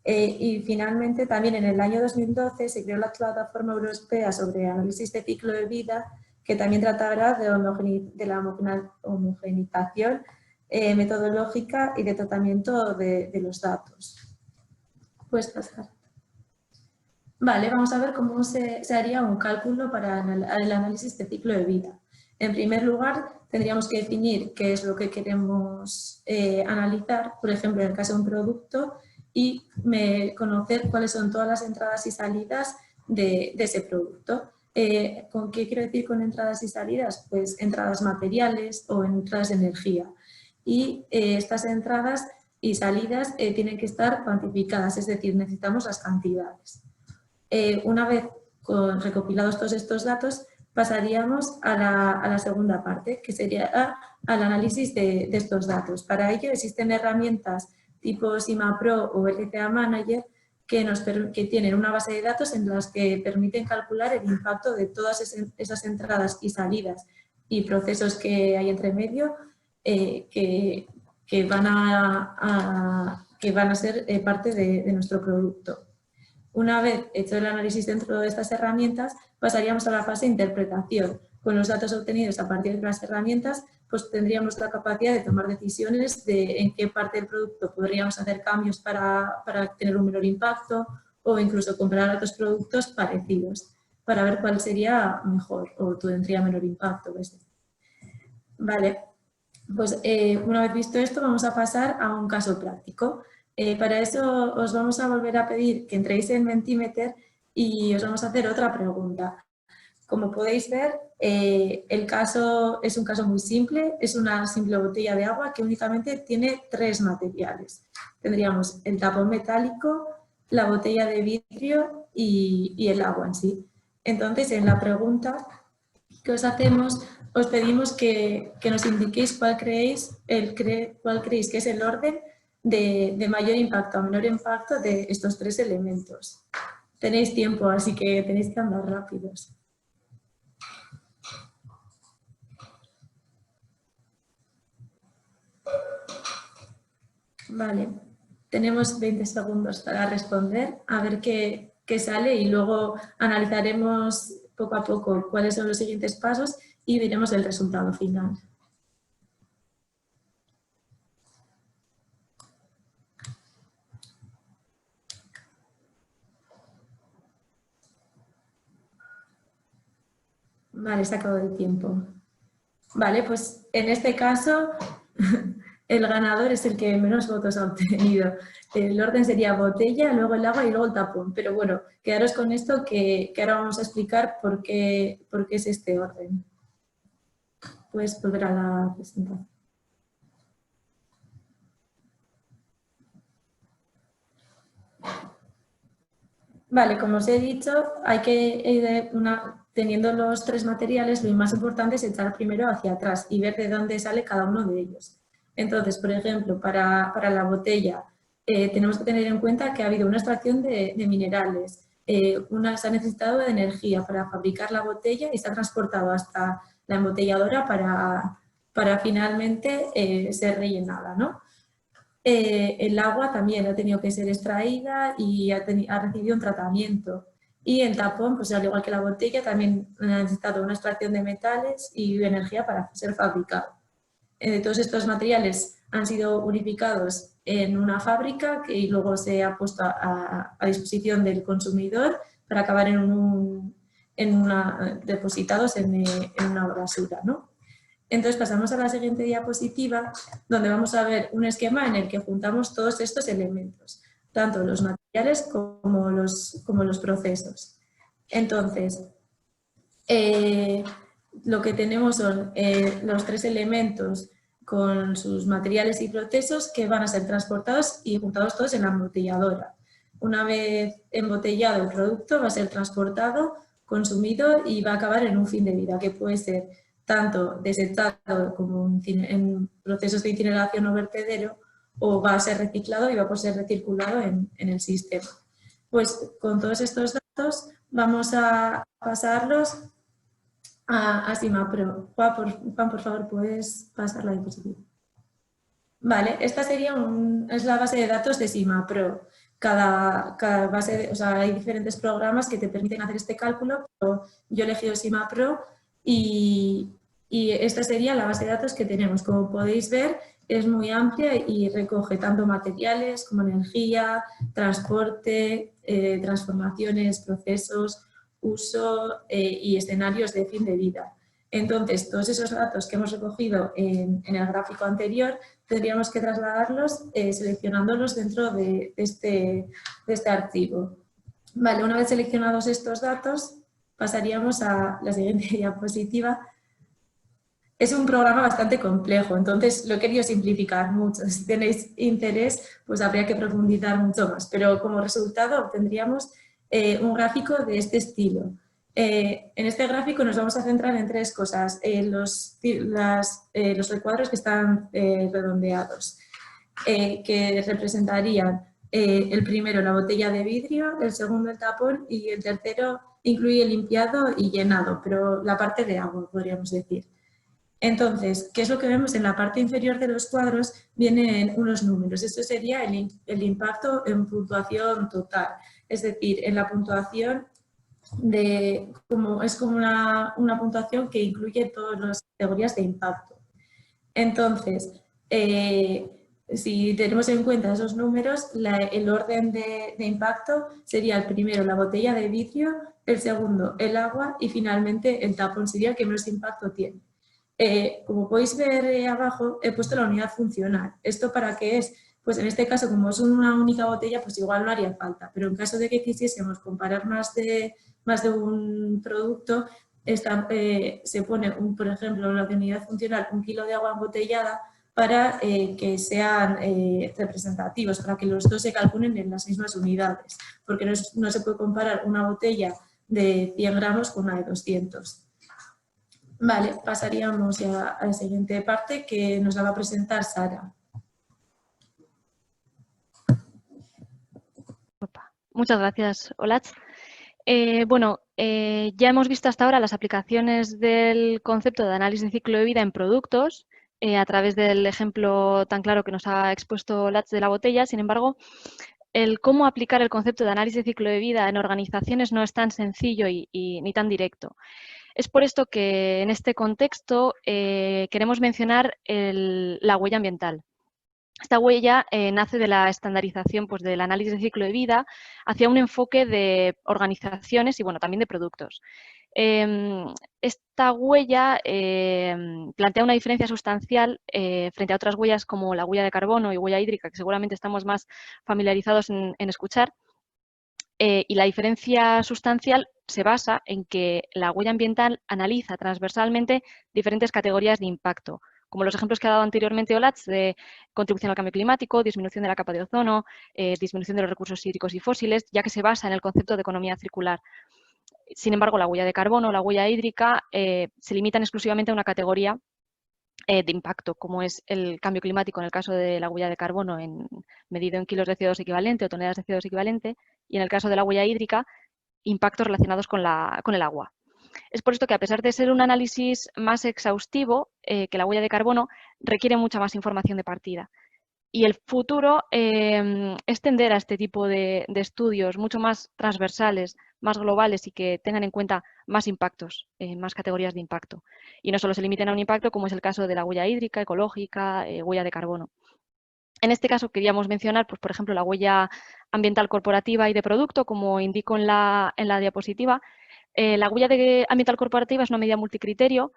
Y finalmente, también en el año 2012 se creó la Plataforma Europea sobre Análisis de Ciclo de Vida, que también tratará de la homogeneización metodológica y de tratamiento de los datos. Puedes pasar. Vale, vamos a ver cómo se haría un cálculo para el análisis de ciclo de vida. En primer lugar, tendríamos que definir qué es lo que queremos analizar, por ejemplo, en el caso de un producto, y conocer cuáles son todas las entradas y salidas de ese producto. ¿Con qué quiero decir con entradas y salidas? Pues entradas materiales o entradas de energía. Y estas entradas y salidas tienen que estar cuantificadas, es decir, necesitamos las cantidades. Una vez recopilados todos estos datos, pasaríamos a la segunda parte, que sería al análisis de estos datos. Para ello existen herramientas tipo SIMAPRO o LCA Manager que tienen una base de datos en las que permiten calcular el impacto de todas esas entradas y salidas y procesos que hay entre medio que van a ser parte de nuestro producto. Una vez hecho el análisis dentro de estas herramientas, pasaríamos a la fase de interpretación. Con los datos obtenidos a partir de las herramientas, pues tendríamos la capacidad de tomar decisiones de en qué parte del producto podríamos hacer cambios para tener un menor impacto o incluso comprar otros productos parecidos para ver cuál sería mejor o tendría menor impacto. Vale, pues una vez visto esto, vamos a pasar a un caso práctico. Para eso os vamos a volver a pedir que entréis en Mentimeter y os vamos a hacer otra pregunta. Como podéis ver, el caso es un caso muy simple, es una simple botella de agua que únicamente tiene 3 materiales. Tendríamos el tapón metálico, la botella de vidrio y el agua en sí. Entonces, en la pregunta que os hacemos, os pedimos que nos indiquéis cuál creéis que es el orden de mayor impacto a menor impacto de estos 3 elementos. Tenéis tiempo, así que tenéis que andar rápidos. Vale, tenemos 20 segundos para responder, a ver qué sale y luego analizaremos poco a poco cuáles son los siguientes pasos y veremos el resultado final. Vale, se ha acabado el tiempo. Vale, pues en este caso el ganador es el que menos votos ha obtenido. El orden sería botella, luego el agua y luego el tapón. Pero bueno, quedaros con esto que ahora vamos a explicar por qué es este orden. Puedes volver a la presentación. Vale, como os he dicho, hay que teniendo los 3 materiales, lo más importante es echar primero hacia atrás y ver de dónde sale cada uno de ellos. Entonces, por ejemplo, para la botella, tenemos que tener en cuenta que ha habido una extracción de minerales, se ha necesitado de energía para fabricar la botella y se ha transportado hasta la embotelladora para finalmente ser rellenada, ¿no? El agua también ha tenido que ser extraída y ha recibido un tratamiento. Y el tapón, pues al igual que la botella, también ha necesitado una extracción de metales y energía para ser fabricado. Todos estos materiales han sido unificados en una fábrica y luego se ha puesto a disposición del consumidor para acabar depositados en una basura, ¿no? Entonces pasamos a la siguiente diapositiva, donde vamos a ver un esquema en el que juntamos todos estos elementos, tanto los materiales como los procesos. Entonces, lo que tenemos son los 3 elementos con sus materiales y procesos que van a ser transportados y juntados todos en la embotelladora. Una vez embotellado el producto va a ser transportado, consumido y va a acabar en un fin de vida, que puede ser tanto desechado como en procesos de incineración o vertedero, o va a ser reciclado y va a poder ser recirculado en el sistema. Pues con todos estos datos vamos a pasarlos a SIMAPRO. Juan, por favor, ¿puedes pasar la diapositiva? Vale, esta es la base de datos de SIMAPRO. Cada base, hay diferentes programas que te permiten hacer este cálculo, pero yo he elegido SIMAPRO y esta sería la base de datos que tenemos. Como podéis ver, es muy amplia y recoge tanto materiales como energía, transporte, transformaciones, procesos, uso y escenarios de fin de vida. Entonces, todos esos datos que hemos recogido en el gráfico anterior, tendríamos que trasladarlos seleccionándolos dentro de este archivo. Vale, una vez seleccionados estos datos, pasaríamos a la siguiente diapositiva. Es un programa bastante complejo, entonces lo he querido simplificar mucho. Si tenéis interés, pues habría que profundizar mucho más, pero como resultado obtendríamos un gráfico de este estilo. En este gráfico nos vamos a centrar en 3 cosas, los recuadros que están redondeados, que representarían el primero la botella de vidrio, el segundo el tapón y el tercero incluye limpiado y llenado, pero la parte de agua podríamos decir. Entonces, ¿qué es lo que vemos? En la parte inferior de los cuadros vienen unos números. Esto sería el impacto en puntuación total. Es decir, en la puntuación es como una puntuación que incluye todas las categorías de impacto. Entonces, si tenemos en cuenta esos números, el orden de impacto sería el primero la botella de vidrio, el segundo el agua y finalmente el tapón sería el que menos impacto tiene. Como podéis ver abajo, he puesto la unidad funcional. ¿Esto para qué es? Pues en este caso, como es una única botella, pues igual no haría falta, pero en caso de que quisiésemos comparar más de un producto, se pone, por ejemplo, la de unidad funcional, 1 kilo de agua embotellada para que sean representativos, para que los dos se calculen en las mismas unidades, porque no se puede comparar una botella de 100 gramos con una de 200. Vale, pasaríamos ya a la siguiente parte que nos la va a presentar Sara. Muchas gracias, Olatz. Ya hemos visto hasta ahora las aplicaciones del concepto de análisis de ciclo de vida en productos a través del ejemplo tan claro que nos ha expuesto Olatz de la botella. Sin embargo, el cómo aplicar el concepto de análisis de ciclo de vida en organizaciones no es tan sencillo ni tan directo. Es por esto que en este contexto queremos mencionar la huella ambiental. Esta huella nace de la estandarización del análisis de ciclo de vida hacia un enfoque de organizaciones y también de productos. Esta huella plantea una diferencia sustancial frente a otras huellas como la huella de carbono y huella hídrica, que seguramente estamos más familiarizados en escuchar. Y la diferencia sustancial se basa en que la huella ambiental analiza transversalmente diferentes categorías de impacto, como los ejemplos que ha dado anteriormente Olatz de contribución al cambio climático, disminución de la capa de ozono, disminución de los recursos hídricos y fósiles, ya que se basa en el concepto de economía circular. Sin embargo, la huella de carbono, la huella hídrica, se limitan exclusivamente a una categoría de impacto, como es el cambio climático en el caso de la huella de carbono medido en kilos de CO2 equivalente o toneladas de CO2 equivalente, y en el caso de la huella hídrica, impactos relacionados con el agua. Es por esto que, a pesar de ser un análisis más exhaustivo que la huella de carbono, requiere mucha más información de partida. Y el futuro es tender a este tipo de estudios mucho más transversales, más globales y que tengan en cuenta más impactos, más categorías de impacto. Y no solo se limiten a un impacto, como es el caso de la huella hídrica, ecológica, huella de carbono. En este caso queríamos mencionar, por ejemplo, la huella ambiental corporativa y de producto, como indico en la diapositiva. La huella ambiental corporativa es una medida multicriterio,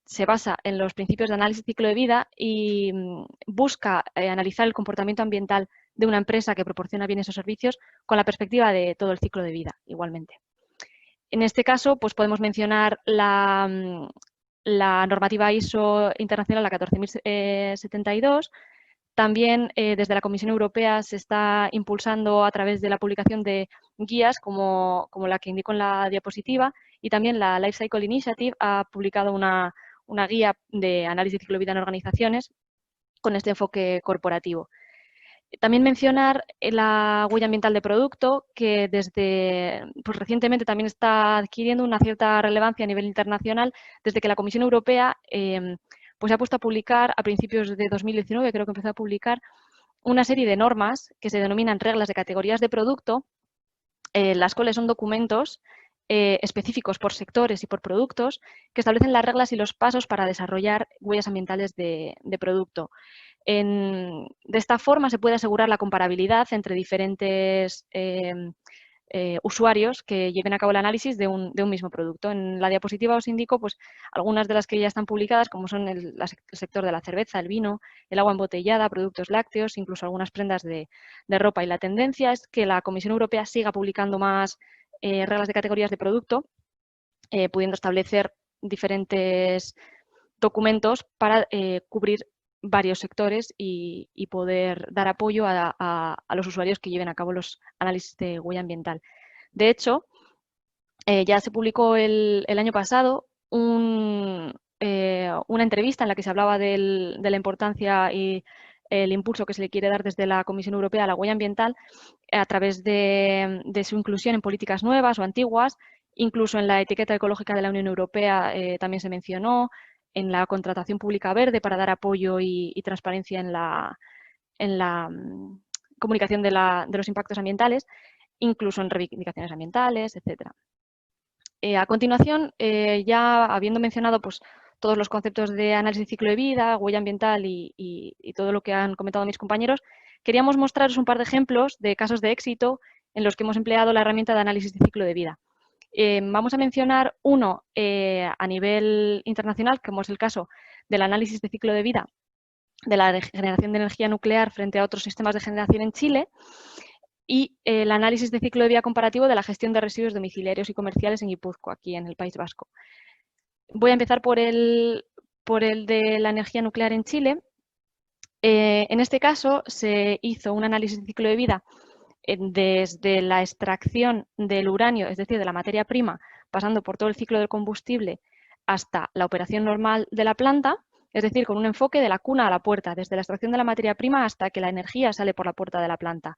se basa en los principios de análisis de ciclo de vida y busca analizar el comportamiento ambiental de una empresa que proporciona bienes o servicios con la perspectiva de todo el ciclo de vida, igualmente. En este caso, podemos mencionar la normativa ISO internacional, la 14072. También desde la Comisión Europea se está impulsando a través de la publicación de guías como la que indico en la diapositiva, y también la Life Cycle Initiative ha publicado una guía de análisis de ciclo de vida en organizaciones con este enfoque corporativo. También mencionar la huella ambiental de producto, que desde recientemente también está adquiriendo una cierta relevancia a nivel internacional, desde que la Comisión Europea se ha puesto a publicar a principios de 2019, creo que empezó a publicar, una serie de normas que se denominan reglas de categorías de producto, las cuales son documentos específicos por sectores y por productos que establecen las reglas y los pasos para desarrollar huellas ambientales de producto. De esta forma se puede asegurar la comparabilidad entre diferentes usuarios que lleven a cabo el análisis de un mismo producto. En la diapositiva os indico algunas de las que ya están publicadas, como son el sector de la cerveza, el vino, el agua embotellada, productos lácteos, incluso algunas prendas de ropa. Y la tendencia es que la Comisión Europea siga publicando más reglas de categorías de producto, pudiendo establecer diferentes documentos para cubrir varios sectores y poder dar apoyo a los usuarios que lleven a cabo los análisis de huella ambiental. De hecho, ya se publicó el año pasado una entrevista en la que se hablaba de la importancia y el impulso que se le quiere dar desde la Comisión Europea a la huella ambiental a través de su inclusión en políticas nuevas o antiguas. Incluso en la etiqueta ecológica de la Unión Europea también se mencionó, en la contratación pública verde para dar apoyo y transparencia en la comunicación de los impactos ambientales, incluso en reivindicaciones ambientales, etc. A continuación, ya habiendo mencionado todos los conceptos de análisis de ciclo de vida, huella ambiental y todo lo que han comentado mis compañeros, queríamos mostraros un par de ejemplos de casos de éxito en los que hemos empleado la herramienta de análisis de ciclo de vida. Vamos a mencionar uno a nivel internacional, como es el caso del análisis de ciclo de vida de la generación de energía nuclear frente a otros sistemas de generación en Chile. y el análisis de ciclo de vida comparativo de la gestión de residuos domiciliarios y comerciales en Guipúzcoa, aquí en el País Vasco. Voy a empezar por el de la energía nuclear en Chile. En este caso se hizo un análisis de ciclo de vida desde la extracción del uranio, es decir, de la materia prima, pasando por todo el ciclo del combustible hasta la operación normal de la planta, es decir, con un enfoque de la cuna a la puerta, desde la extracción de la materia prima hasta que la energía sale por la puerta de la planta.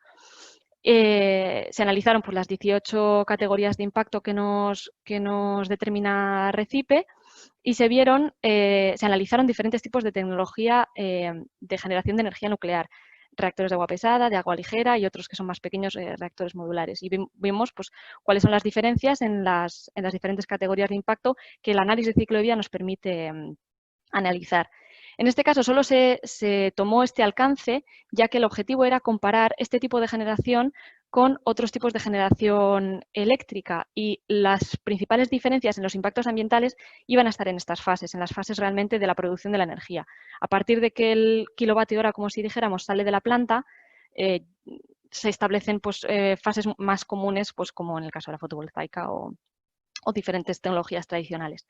Se analizaron pues, las 18 categorías de impacto que nos determina RECIPE y se analizaron diferentes tipos de tecnología de generación de energía nuclear, reactores de agua pesada, de agua ligera y otros que son más pequeños, reactores modulares. Y vimos pues, cuáles son las diferencias en las diferentes categorías de impacto que el análisis de ciclo de vida nos permite analizar. En este caso solo se tomó este alcance, ya que el objetivo era comparar este tipo de generación con otros tipos de generación eléctrica y las principales diferencias en los impactos ambientales iban a estar en estas fases, en las fases realmente de la producción de la energía. A partir de que el kilovatio hora, como si dijéramos, sale de la planta, se establecen pues, fases más comunes, pues, como en el caso de la fotovoltaica o diferentes tecnologías tradicionales.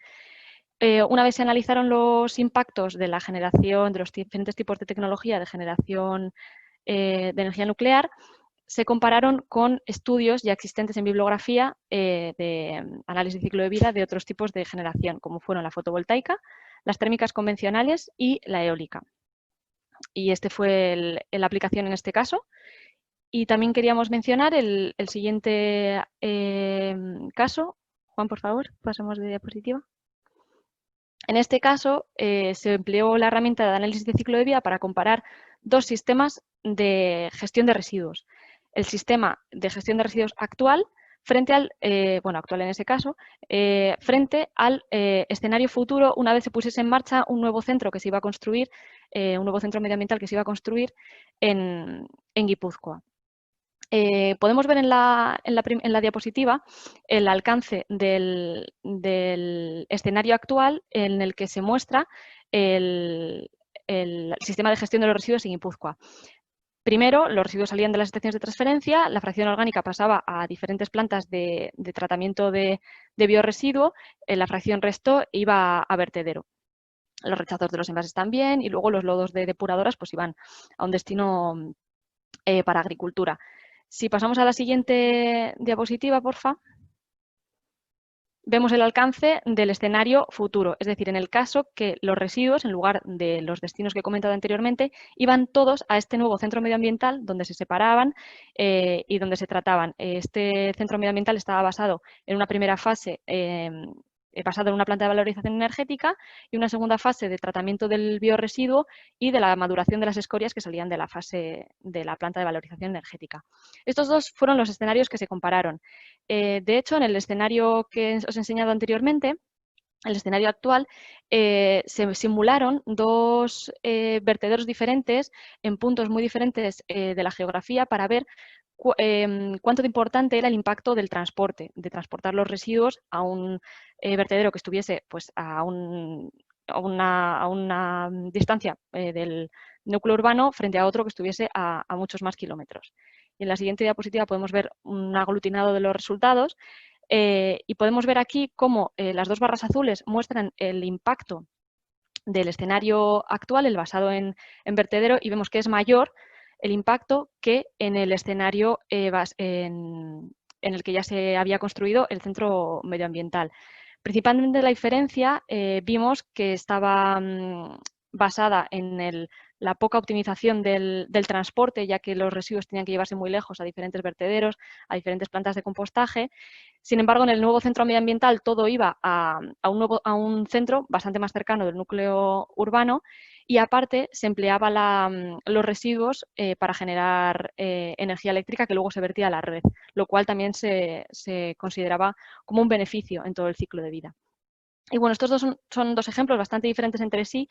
Una vez se analizaron los impactos de la generación, de los diferentes tipos de tecnología de generación de energía nuclear, se compararon con estudios ya existentes en bibliografía de análisis de ciclo de vida de otros tipos de generación, como fueron la fotovoltaica, las térmicas convencionales y la eólica. Y este fue la aplicación en este caso. Y también queríamos mencionar el siguiente caso. Juan, por favor, pasamos de diapositiva. En este caso, se empleó la herramienta de análisis de ciclo de vida para comparar dos sistemas de gestión de residuos. El sistema de gestión de residuos actual frente al, actual en ese caso, frente al escenario futuro una vez se pusiese en marcha un nuevo centro que se iba a construir, un nuevo centro medioambiental que se iba a construir en Guipúzcoa. Podemos ver en la diapositiva el alcance del escenario actual en el que se muestra el sistema de gestión de los residuos en Guipúzcoa. Primero, los residuos salían de las estaciones de transferencia, la fracción orgánica pasaba a diferentes plantas de tratamiento de biorresiduo, la fracción resto iba a vertedero. Los rechazos de los envases también y luego los lodos de depuradoras pues iban a un destino para agricultura. Si pasamos a la siguiente diapositiva, porfa. Vemos el alcance del escenario futuro, es decir, en el caso que los residuos, en lugar de los destinos que he comentado anteriormente, iban todos a este nuevo centro medioambiental donde se separaban y donde se trataban. Este centro medioambiental estaba basado en una primera fase basado en una planta de valorización energética y una segunda fase de tratamiento del biorresiduo y de la maduración de las escorias que salían de la fase de la planta de valorización energética. Estos dos fueron los escenarios que se compararon. De hecho, en el escenario que os he enseñado anteriormente, el escenario actual, se simularon dos vertederos diferentes en puntos muy diferentes de la geografía para ver cuánto de importante era el impacto del transporte, de transportar los residuos a un vertedero que estuviese pues, a una distancia del núcleo urbano frente a otro que estuviese a muchos más kilómetros. Y en la siguiente diapositiva podemos ver un aglutinado de los resultados y podemos ver aquí cómo las dos barras azules muestran el impacto del escenario actual, el basado en vertedero, y vemos que es mayor el impacto que en el escenario en el que ya se había construido el centro medioambiental. Principalmente la diferencia vimos que estaba basada en la poca optimización del transporte, ya que los residuos tenían que llevarse muy lejos a diferentes vertederos, a diferentes plantas de compostaje. Sin embargo, en el nuevo centro medioambiental todo iba a un centro bastante más cercano del núcleo urbano y aparte se empleaban los residuos para generar energía eléctrica que luego se vertía a la red, lo cual también se consideraba como un beneficio en todo el ciclo de vida. Y bueno, estos dos son dos ejemplos bastante diferentes entre sí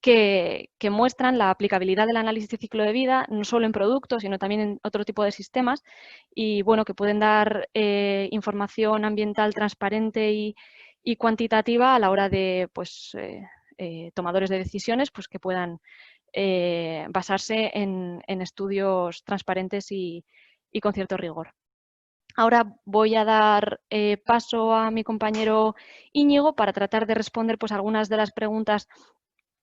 que muestran la aplicabilidad del análisis de ciclo de vida, no solo en productos, sino también en otro tipo de sistemas, y bueno, que pueden dar información ambiental transparente y cuantitativa a la hora de pues, tomadores de decisiones pues, que puedan basarse en estudios transparentes y y con cierto rigor. Ahora voy a dar paso a mi compañero Íñigo para tratar de responder pues, algunas de las preguntas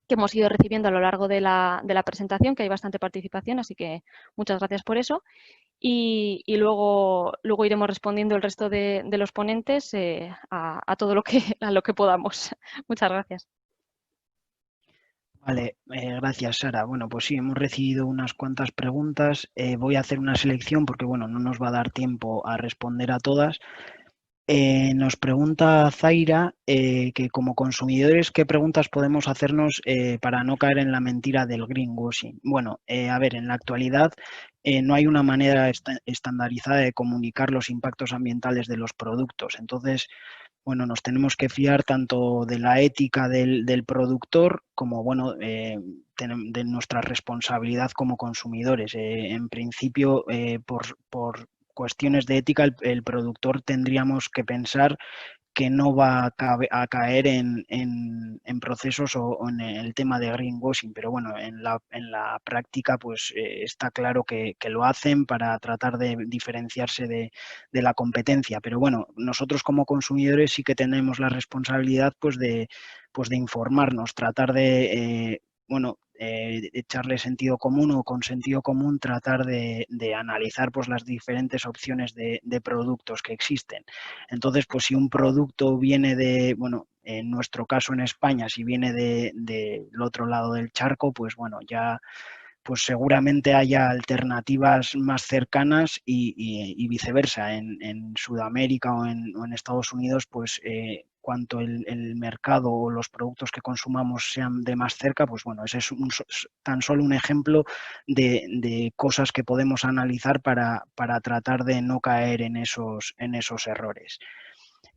que hemos ido recibiendo a lo largo de la presentación, que hay bastante participación, así que muchas gracias por eso. Y luego iremos respondiendo el resto de los ponentes a todo lo que podamos. Muchas gracias. Vale, gracias, Sara. Bueno, pues sí, hemos recibido unas cuantas preguntas. Voy a hacer una selección porque, bueno, no nos va a dar tiempo a responder a todas. Nos pregunta Zaira que como consumidores, ¿qué preguntas podemos hacernos para no caer en la mentira del greenwashing? Bueno, a ver, en la actualidad no hay una manera estandarizada de comunicar los impactos ambientales de los productos. Entonces, bueno, nos tenemos que fiar tanto de la ética del productor como, bueno, de nuestra responsabilidad como consumidores. En principio, por cuestiones de ética, el productor tendríamos que pensar que no va a caer en procesos o en el tema de greenwashing, pero bueno, en la práctica pues está claro que lo hacen para tratar de diferenciarse de la competencia, pero bueno, nosotros como consumidores sí que tenemos la responsabilidad pues de informarnos, tratar de echarle sentido común o con sentido común tratar de analizar pues las diferentes opciones de productos que existen. Entonces, pues si un producto viene de, bueno, en nuestro caso en España, si viene del otro lado del charco, pues bueno, ya pues seguramente haya alternativas más cercanas y viceversa. En Sudamérica o en Estados Unidos, pues cuanto el mercado o los productos que consumamos sean de más cerca, pues bueno, ese es tan solo un ejemplo de cosas que podemos analizar para tratar de no caer en esos errores.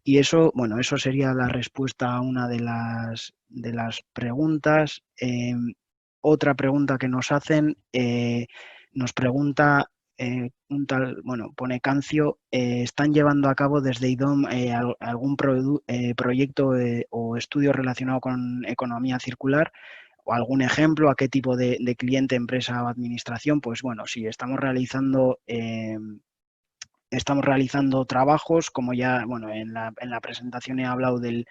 Y eso, bueno, eso sería la respuesta a una de las preguntas. Otra pregunta que nos hacen, nos pregunta un tal, bueno, pone Cancio, ¿están llevando a cabo desde IDOM algún proyecto o estudio relacionado con economía circular? ¿O algún ejemplo? ¿A qué tipo de cliente, empresa o administración? Pues bueno, sí, estamos realizando trabajos, como ya, bueno, en la presentación he hablado del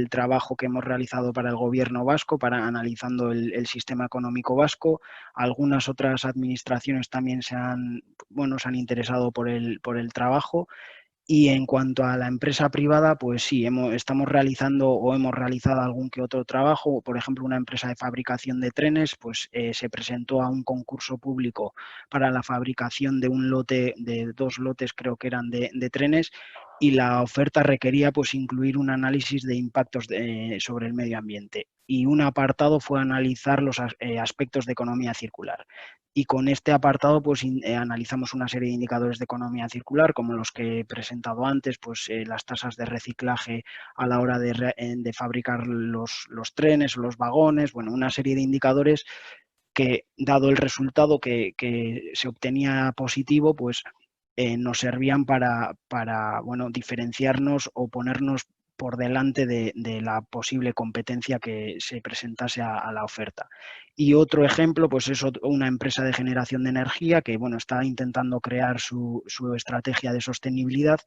trabajo que hemos realizado para el gobierno vasco, analizando el sistema económico vasco. Algunas otras administraciones también se han interesado por el trabajo. Y en cuanto a la empresa privada, pues sí, estamos realizando o hemos realizado algún que otro trabajo. Por ejemplo, una empresa de fabricación de trenes, pues se presentó a un concurso público para la fabricación de de 2 lotes, creo que eran de trenes, y la oferta requería pues incluir un análisis de impactos sobre el medio ambiente. Y un apartado fue analizar los aspectos de economía circular. Y con este apartado pues analizamos una serie de indicadores de economía circular, como los que he presentado antes, pues las tasas de reciclaje a la hora de fabricar los trenes o los vagones, bueno, una serie de indicadores que, dado el resultado que se obtenía positivo, pues nos servían para bueno, diferenciarnos o ponernos por delante de la posible competencia que se presentase a la oferta. Y otro ejemplo, pues es una empresa de generación de energía que, bueno, está intentando crear su estrategia de sostenibilidad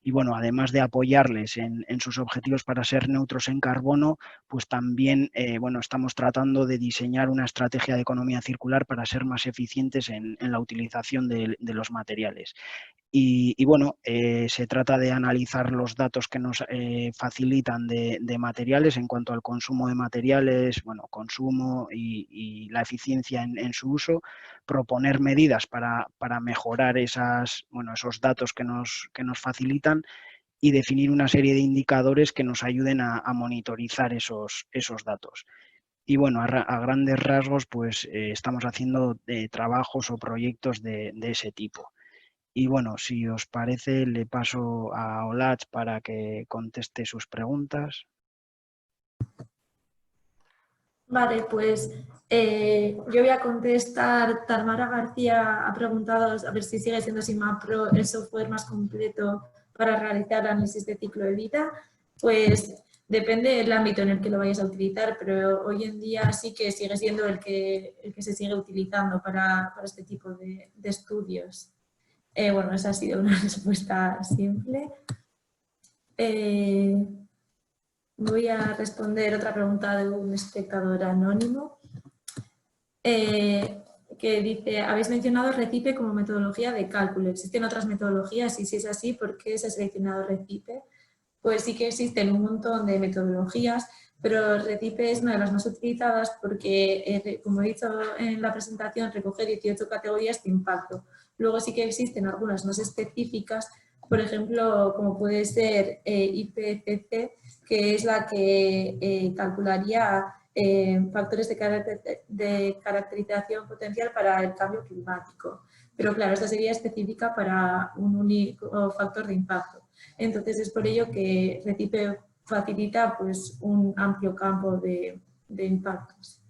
y, bueno, además de apoyarles en sus objetivos para ser neutros en carbono, pues también, bueno, estamos tratando de diseñar una estrategia de economía circular para ser más eficientes en la utilización de los materiales. Y bueno, se trata de analizar los datos que nos facilitan de materiales en cuanto al consumo de materiales, bueno, consumo y la eficiencia en su uso, proponer medidas para mejorar esos datos que nos facilitan y definir una serie de indicadores que nos ayuden a monitorizar esos datos. Y bueno, a grandes rasgos, pues estamos haciendo trabajos o proyectos de ese tipo. Y bueno, si os parece, le paso a Olach para que conteste sus preguntas. Vale, pues yo voy a contestar. Tamara García ha preguntado a ver si sigue siendo SIMAPRO el software más completo para realizar análisis de ciclo de vida. Pues depende del ámbito en el que lo vayas a utilizar, pero hoy en día sí que sigue siendo el que se sigue utilizando para este tipo de estudios. Bueno, esa ha sido una respuesta simple. Voy a responder otra pregunta de un espectador anónimo que dice, habéis mencionado Recipe como metodología de cálculo. ¿Existen otras metodologías? Y si es así, ¿por qué se ha seleccionado Recipe? Pues sí que existen un montón de metodologías, pero Recipe es una de las más utilizadas porque, como he dicho en la presentación, recoge 18 categorías de impacto. Luego sí que existen algunas más específicas, por ejemplo, como puede ser IPCC, que es la que calcularía factores de caracterización potencial para el cambio climático. Pero claro, esta sería específica para un único factor de impacto. Entonces es por ello que Recipe facilita pues, un amplio campo de impactos.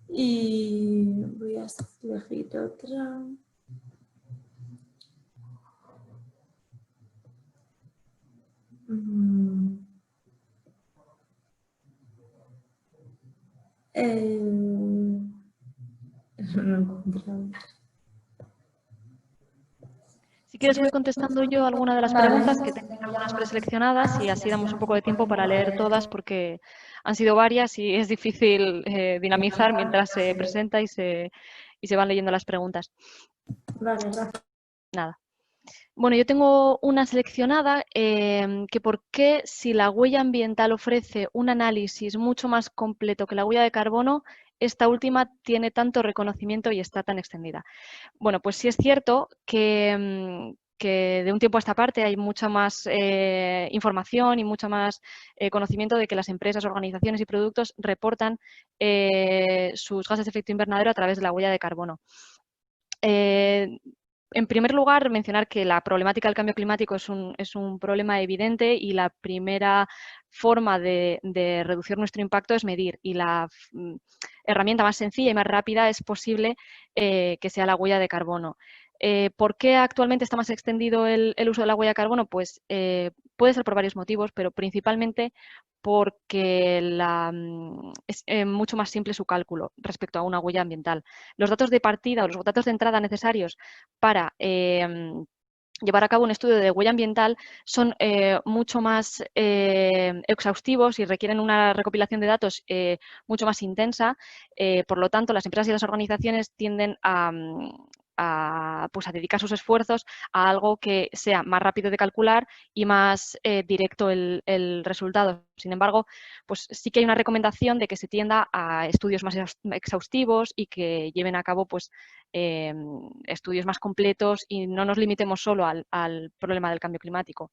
Y voy a elegir otra. No encuentro. Si quieres voy contestando yo alguna de las preguntas, que tengo algunas preseleccionadas y así damos un poco de tiempo para leer todas porque han sido varias y es difícil dinamizar mientras se presenta y se van leyendo las preguntas. Vale, gracias. Nada. Bueno, yo tengo una seleccionada que por qué si la huella ambiental ofrece un análisis mucho más completo que la huella de carbono, esta última tiene tanto reconocimiento y está tan extendida. Bueno, pues sí es cierto que de un tiempo a esta parte hay mucha más información y mucho más conocimiento de que las empresas, organizaciones y productos reportan sus gases de efecto invernadero a través de la huella de carbono. En primer lugar, mencionar que la problemática del cambio climático es un problema evidente y la primera forma de reducir nuestro impacto es medir, y la herramienta más sencilla y más rápida es posible que sea la huella de carbono. ¿Por qué actualmente está más extendido el uso de la huella de carbono? Pues puede ser por varios motivos, pero principalmente porque es mucho más simple su cálculo respecto a una huella ambiental. Los datos de partida o los datos de entrada necesarios para llevar a cabo un estudio de huella ambiental son mucho más exhaustivos y requieren una recopilación de datos mucho más intensa. Por lo tanto, las empresas y las organizaciones tienden a dedicar sus esfuerzos a algo que sea más rápido de calcular y más directo el resultado. Sin embargo, pues sí que hay una recomendación de que se tienda a estudios más exhaustivos y que lleven a cabo pues, estudios más completos y no nos limitemos solo al problema del cambio climático.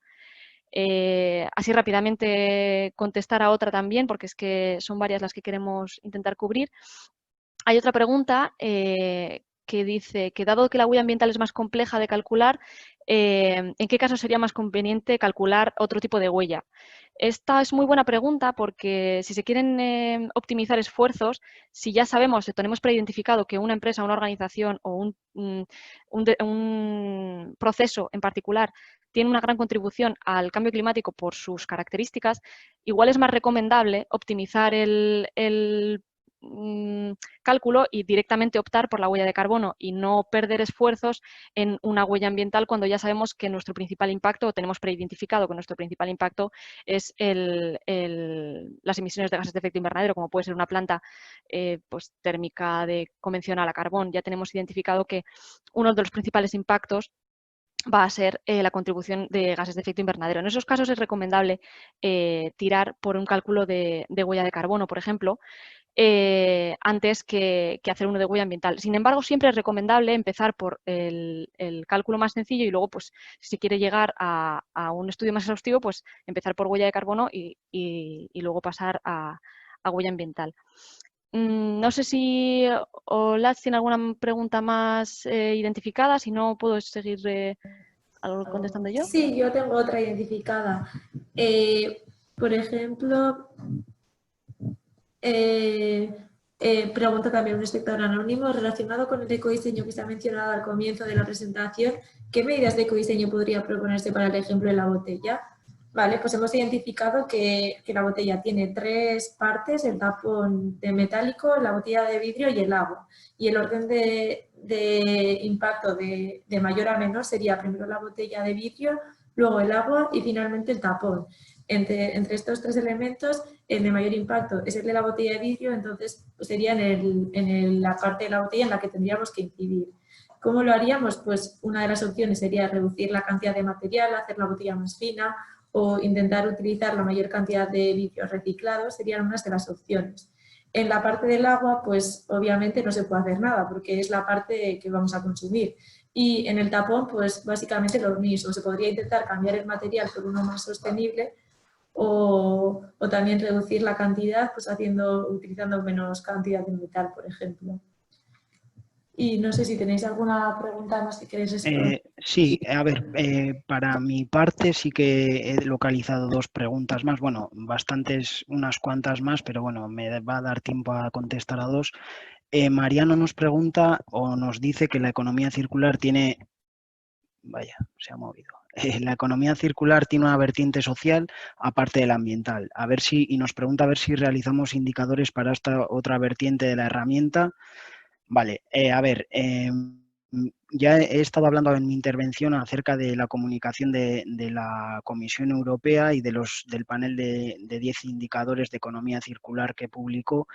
Así rápidamente contestar a otra también, porque es que son varias las que queremos intentar cubrir. Hay otra pregunta que dice que dado que la huella ambiental es más compleja de calcular, ¿en qué caso sería más conveniente calcular otro tipo de huella? Esta es muy buena pregunta porque si se quieren optimizar esfuerzos, si ya sabemos, tenemos preidentificado que una empresa, una organización o un proceso en particular tiene una gran contribución al cambio climático por sus características, igual es más recomendable optimizar el cálculo y directamente optar por la huella de carbono y no perder esfuerzos en una huella ambiental cuando ya sabemos que nuestro principal impacto, o tenemos preidentificado que nuestro principal impacto es las emisiones de gases de efecto invernadero, como puede ser una planta pues, térmica convencional a carbón. Ya tenemos identificado que uno de los principales impactos va a ser la contribución de gases de efecto invernadero. En esos casos es recomendable tirar por un cálculo de huella de carbono, por ejemplo, antes que hacer uno de huella ambiental. Sin embargo, siempre es recomendable empezar por el cálculo más sencillo y luego, pues, si se quiere llegar a un estudio más exhaustivo, pues empezar por huella de carbono y luego pasar a huella ambiental. No sé si Olaz tiene alguna pregunta más identificada, si no puedo seguir contestando yo. Sí, yo tengo otra identificada. Por ejemplo, pregunta también un espectador anónimo relacionado con el ecodiseño que se ha mencionado al comienzo de la presentación. ¿Qué medidas de ecodiseño podría proponerse para el ejemplo de la botella? Vale, pues hemos identificado que la botella tiene 3 partes: el tapón de metálico, la botella de vidrio y el agua. Y el orden de de impacto de mayor a menor sería primero la botella de vidrio, luego el agua y finalmente el tapón. Entre estos tres elementos, el de mayor impacto es el de la botella de vidrio, entonces pues, sería en la parte de la botella en la que tendríamos que incidir. ¿Cómo lo haríamos? Pues una de las opciones sería reducir la cantidad de material, hacer la botella más fina o intentar utilizar la mayor cantidad de vidrios reciclados, serían unas de las opciones. En la parte del agua, pues obviamente no se puede hacer nada porque es la parte que vamos a consumir. Y en el tapón, pues básicamente lo mismo. Se podría intentar cambiar el material por uno más sostenible o también reducir la cantidad, pues utilizando menos cantidad de metal, por ejemplo. Y no sé si tenéis alguna pregunta más que queréis responder. Sí, a ver, para mi parte sí que he localizado dos preguntas más, bueno, bastantes, unas cuantas más, pero bueno, me va a dar tiempo a contestar a dos. Mariano nos pregunta o nos dice que la economía circular tiene... Vaya, se ha movido. La economía circular tiene una vertiente social aparte de la ambiental. Y nos pregunta a ver si realizamos indicadores para esta otra vertiente de la herramienta. Vale, a ver, ya he estado hablando en mi intervención acerca de la comunicación de la Comisión Europea y del panel de 10 indicadores de economía circular que publicó.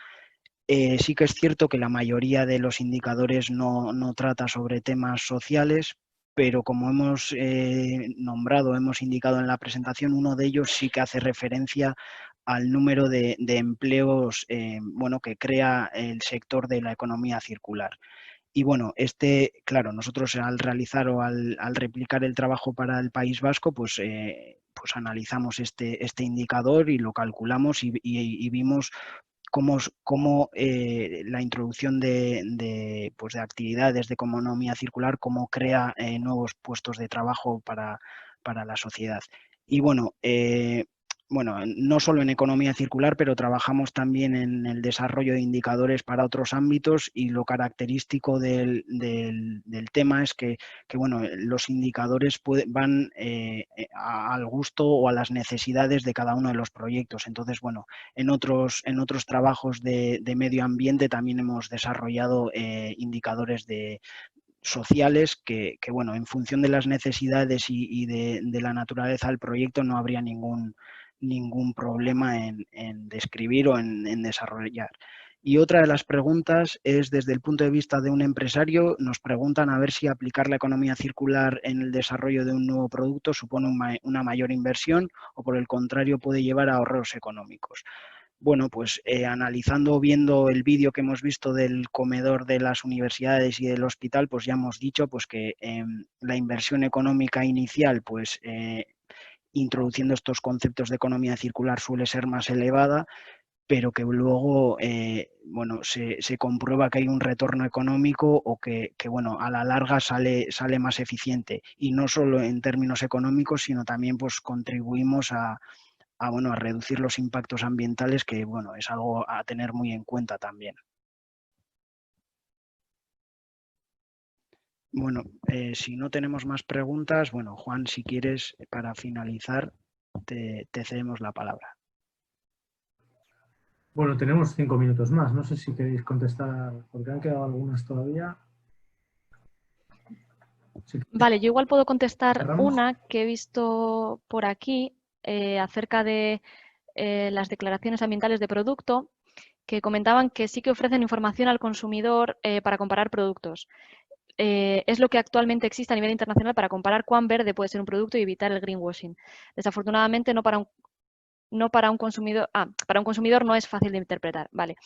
Sí que es cierto que la mayoría de los indicadores no trata sobre temas sociales, pero como hemos hemos indicado en la presentación, uno de ellos sí que hace referencia al número de empleos que crea el sector de la economía circular. Y bueno, claro, nosotros al realizar o al replicar el trabajo para el País Vasco, pues analizamos este indicador y lo calculamos y vimos cómo la introducción de actividades de economía circular, cómo crea nuevos puestos de trabajo para la sociedad. Y bueno, no solo en economía circular, pero trabajamos también en el desarrollo de indicadores para otros ámbitos y lo característico del tema es que los indicadores van al gusto o a las necesidades de cada uno de los proyectos. Entonces, bueno, en otros trabajos de medio ambiente también hemos desarrollado indicadores sociales que, en función de las necesidades y de la naturaleza del proyecto no habría ningún problema en describir o en desarrollar. Y otra de las preguntas es, desde el punto de vista de un empresario, nos preguntan a ver si aplicar la economía circular en el desarrollo de un nuevo producto supone una mayor inversión o, por el contrario, puede llevar a ahorros económicos. Bueno, pues viendo el vídeo que hemos visto del comedor de las universidades y del hospital, pues ya hemos dicho pues, que la inversión económica inicial, pues introduciendo estos conceptos de economía circular suele ser más elevada, pero que luego se comprueba que hay un retorno económico o que a la larga sale más eficiente. Y no solo en términos económicos, sino también pues contribuimos a reducir los impactos ambientales, que es algo a tener muy en cuenta también. Bueno, si no tenemos más preguntas, Juan, si quieres, para finalizar, te cedemos la palabra. Bueno, tenemos 5 minutos más. No sé si queréis contestar, porque han quedado algunas todavía. Vale, yo igual puedo contestar ¿Cerramos? una que he visto por aquí acerca de las declaraciones ambientales de producto, que comentaban que sí que ofrecen información al consumidor para comparar productos. Es lo que actualmente existe a nivel internacional para comparar cuán verde puede ser un producto y evitar el greenwashing. Desafortunadamente, para un consumidor no es fácil de interpretar. Vale.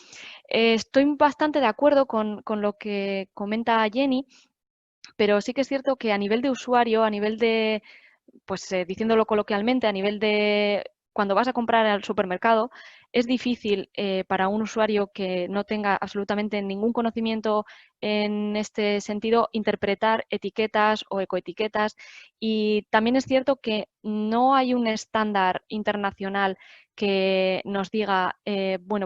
Estoy bastante de acuerdo con lo que comenta Jenny, pero sí que es cierto que a nivel de usuario, a nivel de, pues diciéndolo coloquialmente, a nivel de cuando vas a comprar al supermercado, es difícil para un usuario que no tenga absolutamente ningún conocimiento en este sentido interpretar etiquetas o ecoetiquetas, y también es cierto que no hay un estándar internacional que nos diga,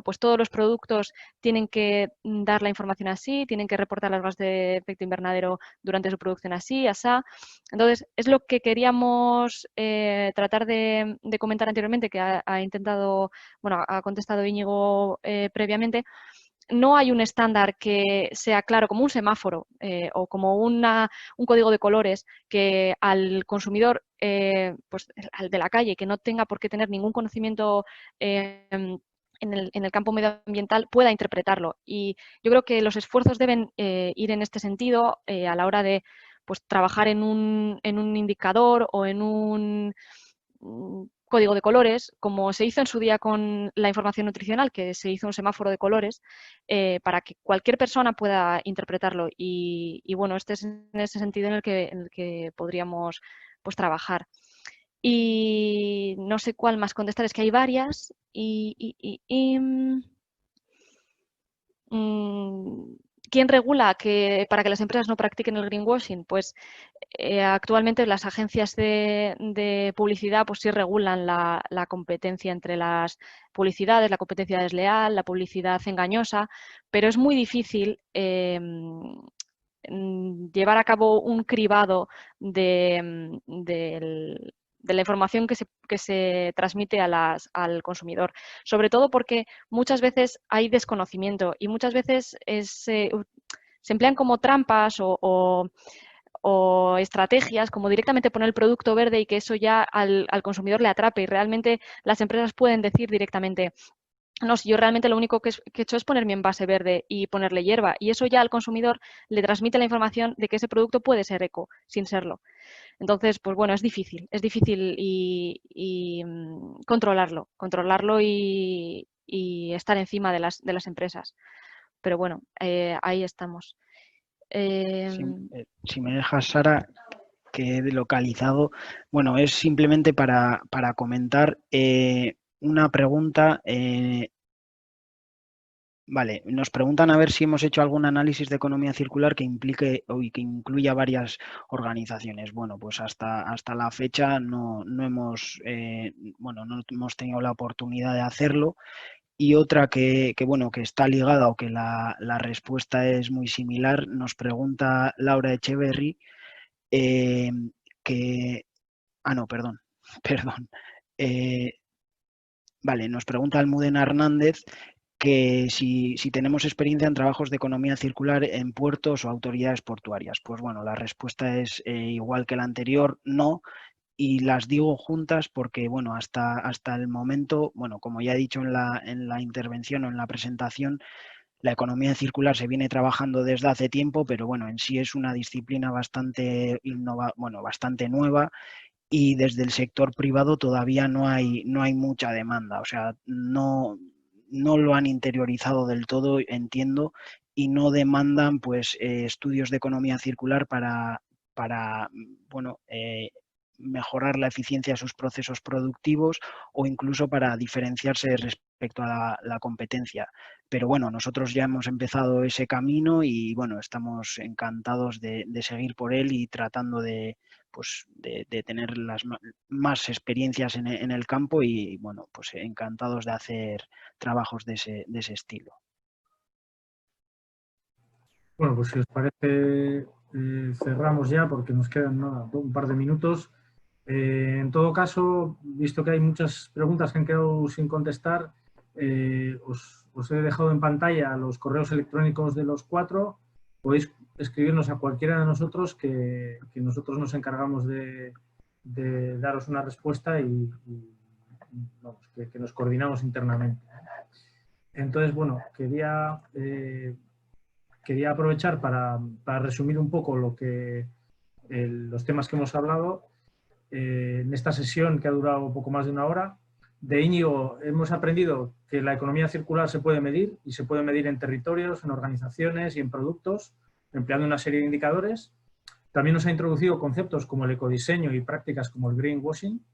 pues todos los productos tienen que dar la información así, tienen que reportar las gases de efecto invernadero durante su producción así, asá. Entonces, es lo que queríamos tratar de comentar anteriormente, que ha contestado Íñigo previamente, no hay un estándar que sea claro, como un semáforo o como un código de colores que al consumidor, pues al de la calle, que no tenga por qué tener ningún conocimiento en el campo medioambiental, pueda interpretarlo. Y yo creo que los esfuerzos deben ir en este sentido a la hora de pues, trabajar en un indicador o en un código de colores, como se hizo en su día con la información nutricional, que se hizo un semáforo de colores, para que cualquier persona pueda interpretarlo. Y bueno, este es en ese sentido en el que podríamos pues, trabajar. Y no sé cuál más contestar, es que hay varias. ¿Quién regula para que las empresas no practiquen el greenwashing? Pues actualmente las agencias de publicidad pues sí regulan la competencia entre las publicidades, la competencia desleal, la publicidad engañosa, pero es muy difícil llevar a cabo un cribado de la información que se transmite al consumidor. Sobre todo porque muchas veces hay desconocimiento y muchas veces se emplean como trampas o estrategias como directamente poner el producto verde y que eso ya al consumidor le atrape, y realmente las empresas pueden decir directamente: no, si yo realmente lo único que he hecho es poner mi envase verde y ponerle hierba, y eso ya al consumidor le transmite la información de que ese producto puede ser eco, sin serlo. Entonces, pues bueno, es difícil controlarlo y estar encima de las empresas. Pero bueno, ahí estamos. Si me dejas, Sara, que he localizado, bueno, es simplemente para comentar una pregunta. Vale, nos preguntan a ver si hemos hecho algún análisis de economía circular que implique o que incluya varias organizaciones. Bueno, pues hasta la fecha no hemos tenido la oportunidad de hacerlo. Y otra que está ligada o que la respuesta es muy similar, nos pregunta Laura Echeverry nos pregunta Almudena Hernández que si tenemos experiencia en trabajos de economía circular en puertos o autoridades portuarias. Pues bueno, la respuesta es igual que la anterior, no. Y las digo juntas porque, bueno, hasta el momento, bueno, como ya he dicho en la intervención o en la presentación, la economía circular se viene trabajando desde hace tiempo, pero bueno, en sí es una disciplina bastante nueva, y desde el sector privado todavía no hay mucha demanda. O sea, no lo han interiorizado del todo, entiendo, y no demandan pues estudios de economía circular para mejorar la eficiencia de sus procesos productivos o incluso para diferenciarse respecto a la competencia. Pero bueno, nosotros ya hemos empezado ese camino y bueno, estamos encantados de seguir por él y tratando de tener las más experiencias en el campo y bueno, pues encantados de hacer trabajos de ese estilo. Bueno, pues si os parece, cerramos ya porque nos quedan un par de minutos. En todo caso, visto que hay muchas preguntas que han quedado sin contestar, os he dejado en pantalla los correos electrónicos de los 4. Podéis escribirnos a cualquiera de nosotros que nosotros nos encargamos de daros una respuesta y que nos coordinamos internamente. Entonces, bueno, quería aprovechar para resumir un poco los temas que hemos hablado en esta sesión que ha durado poco más de una hora. De Íñigo hemos aprendido que la economía circular se puede medir y se puede medir en territorios, en organizaciones y en productos, empleando una serie de indicadores. También nos ha introducido conceptos como el ecodiseño y prácticas como el greenwashing.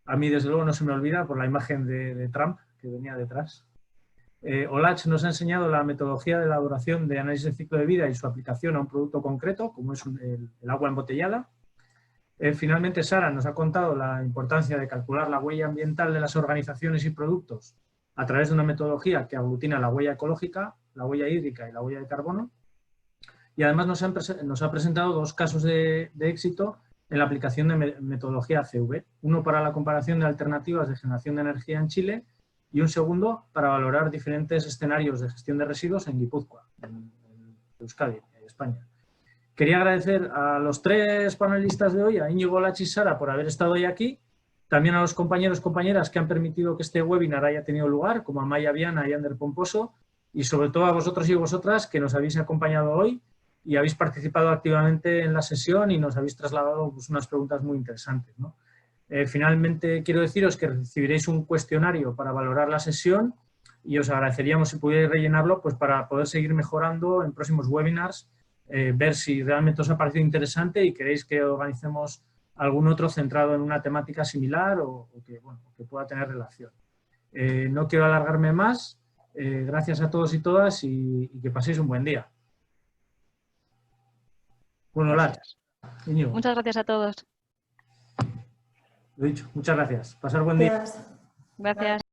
A mí, desde luego, no se me olvida por la imagen de Trump que venía detrás. Olach nos ha enseñado la metodología de elaboración de análisis de ciclo de vida y su aplicación a un producto concreto, como es el agua embotellada. Finalmente, Sara nos ha contado la importancia de calcular la huella ambiental de las organizaciones y productos a través de una metodología que aglutina la huella ecológica, la huella hídrica y la huella de carbono. Y además nos ha presentado 2 casos de éxito en la aplicación de metodología CV. Uno para la comparación de alternativas de generación de energía en Chile y un segundo para valorar diferentes escenarios de gestión de residuos en Guipúzcoa, en Euskadi, en España. Quería agradecer a los 3 panelistas de hoy, a Íñigo, Lachi y Sara, por haber estado hoy aquí, también a los compañeros y compañeras que han permitido que este webinar haya tenido lugar, como a Maya Viana y Ander Pomposo, y sobre todo a vosotros y vosotras que nos habéis acompañado hoy y habéis participado activamente en la sesión y nos habéis trasladado pues, unas preguntas muy interesantes, ¿no? Finalmente, quiero deciros que recibiréis un cuestionario para valorar la sesión y os agradeceríamos si pudierais rellenarlo pues, para poder seguir mejorando en próximos webinars, ver si realmente os ha parecido interesante y queréis que organicemos algún otro centrado en una temática similar o que, bueno, que pueda tener relación. No quiero alargarme más. Gracias a todos y todas y que paséis un buen día. Bueno, Gracias. Íñigo. Muchas gracias a todos. Lo he dicho, muchas gracias. Pasar buen día. Gracias. Gracias.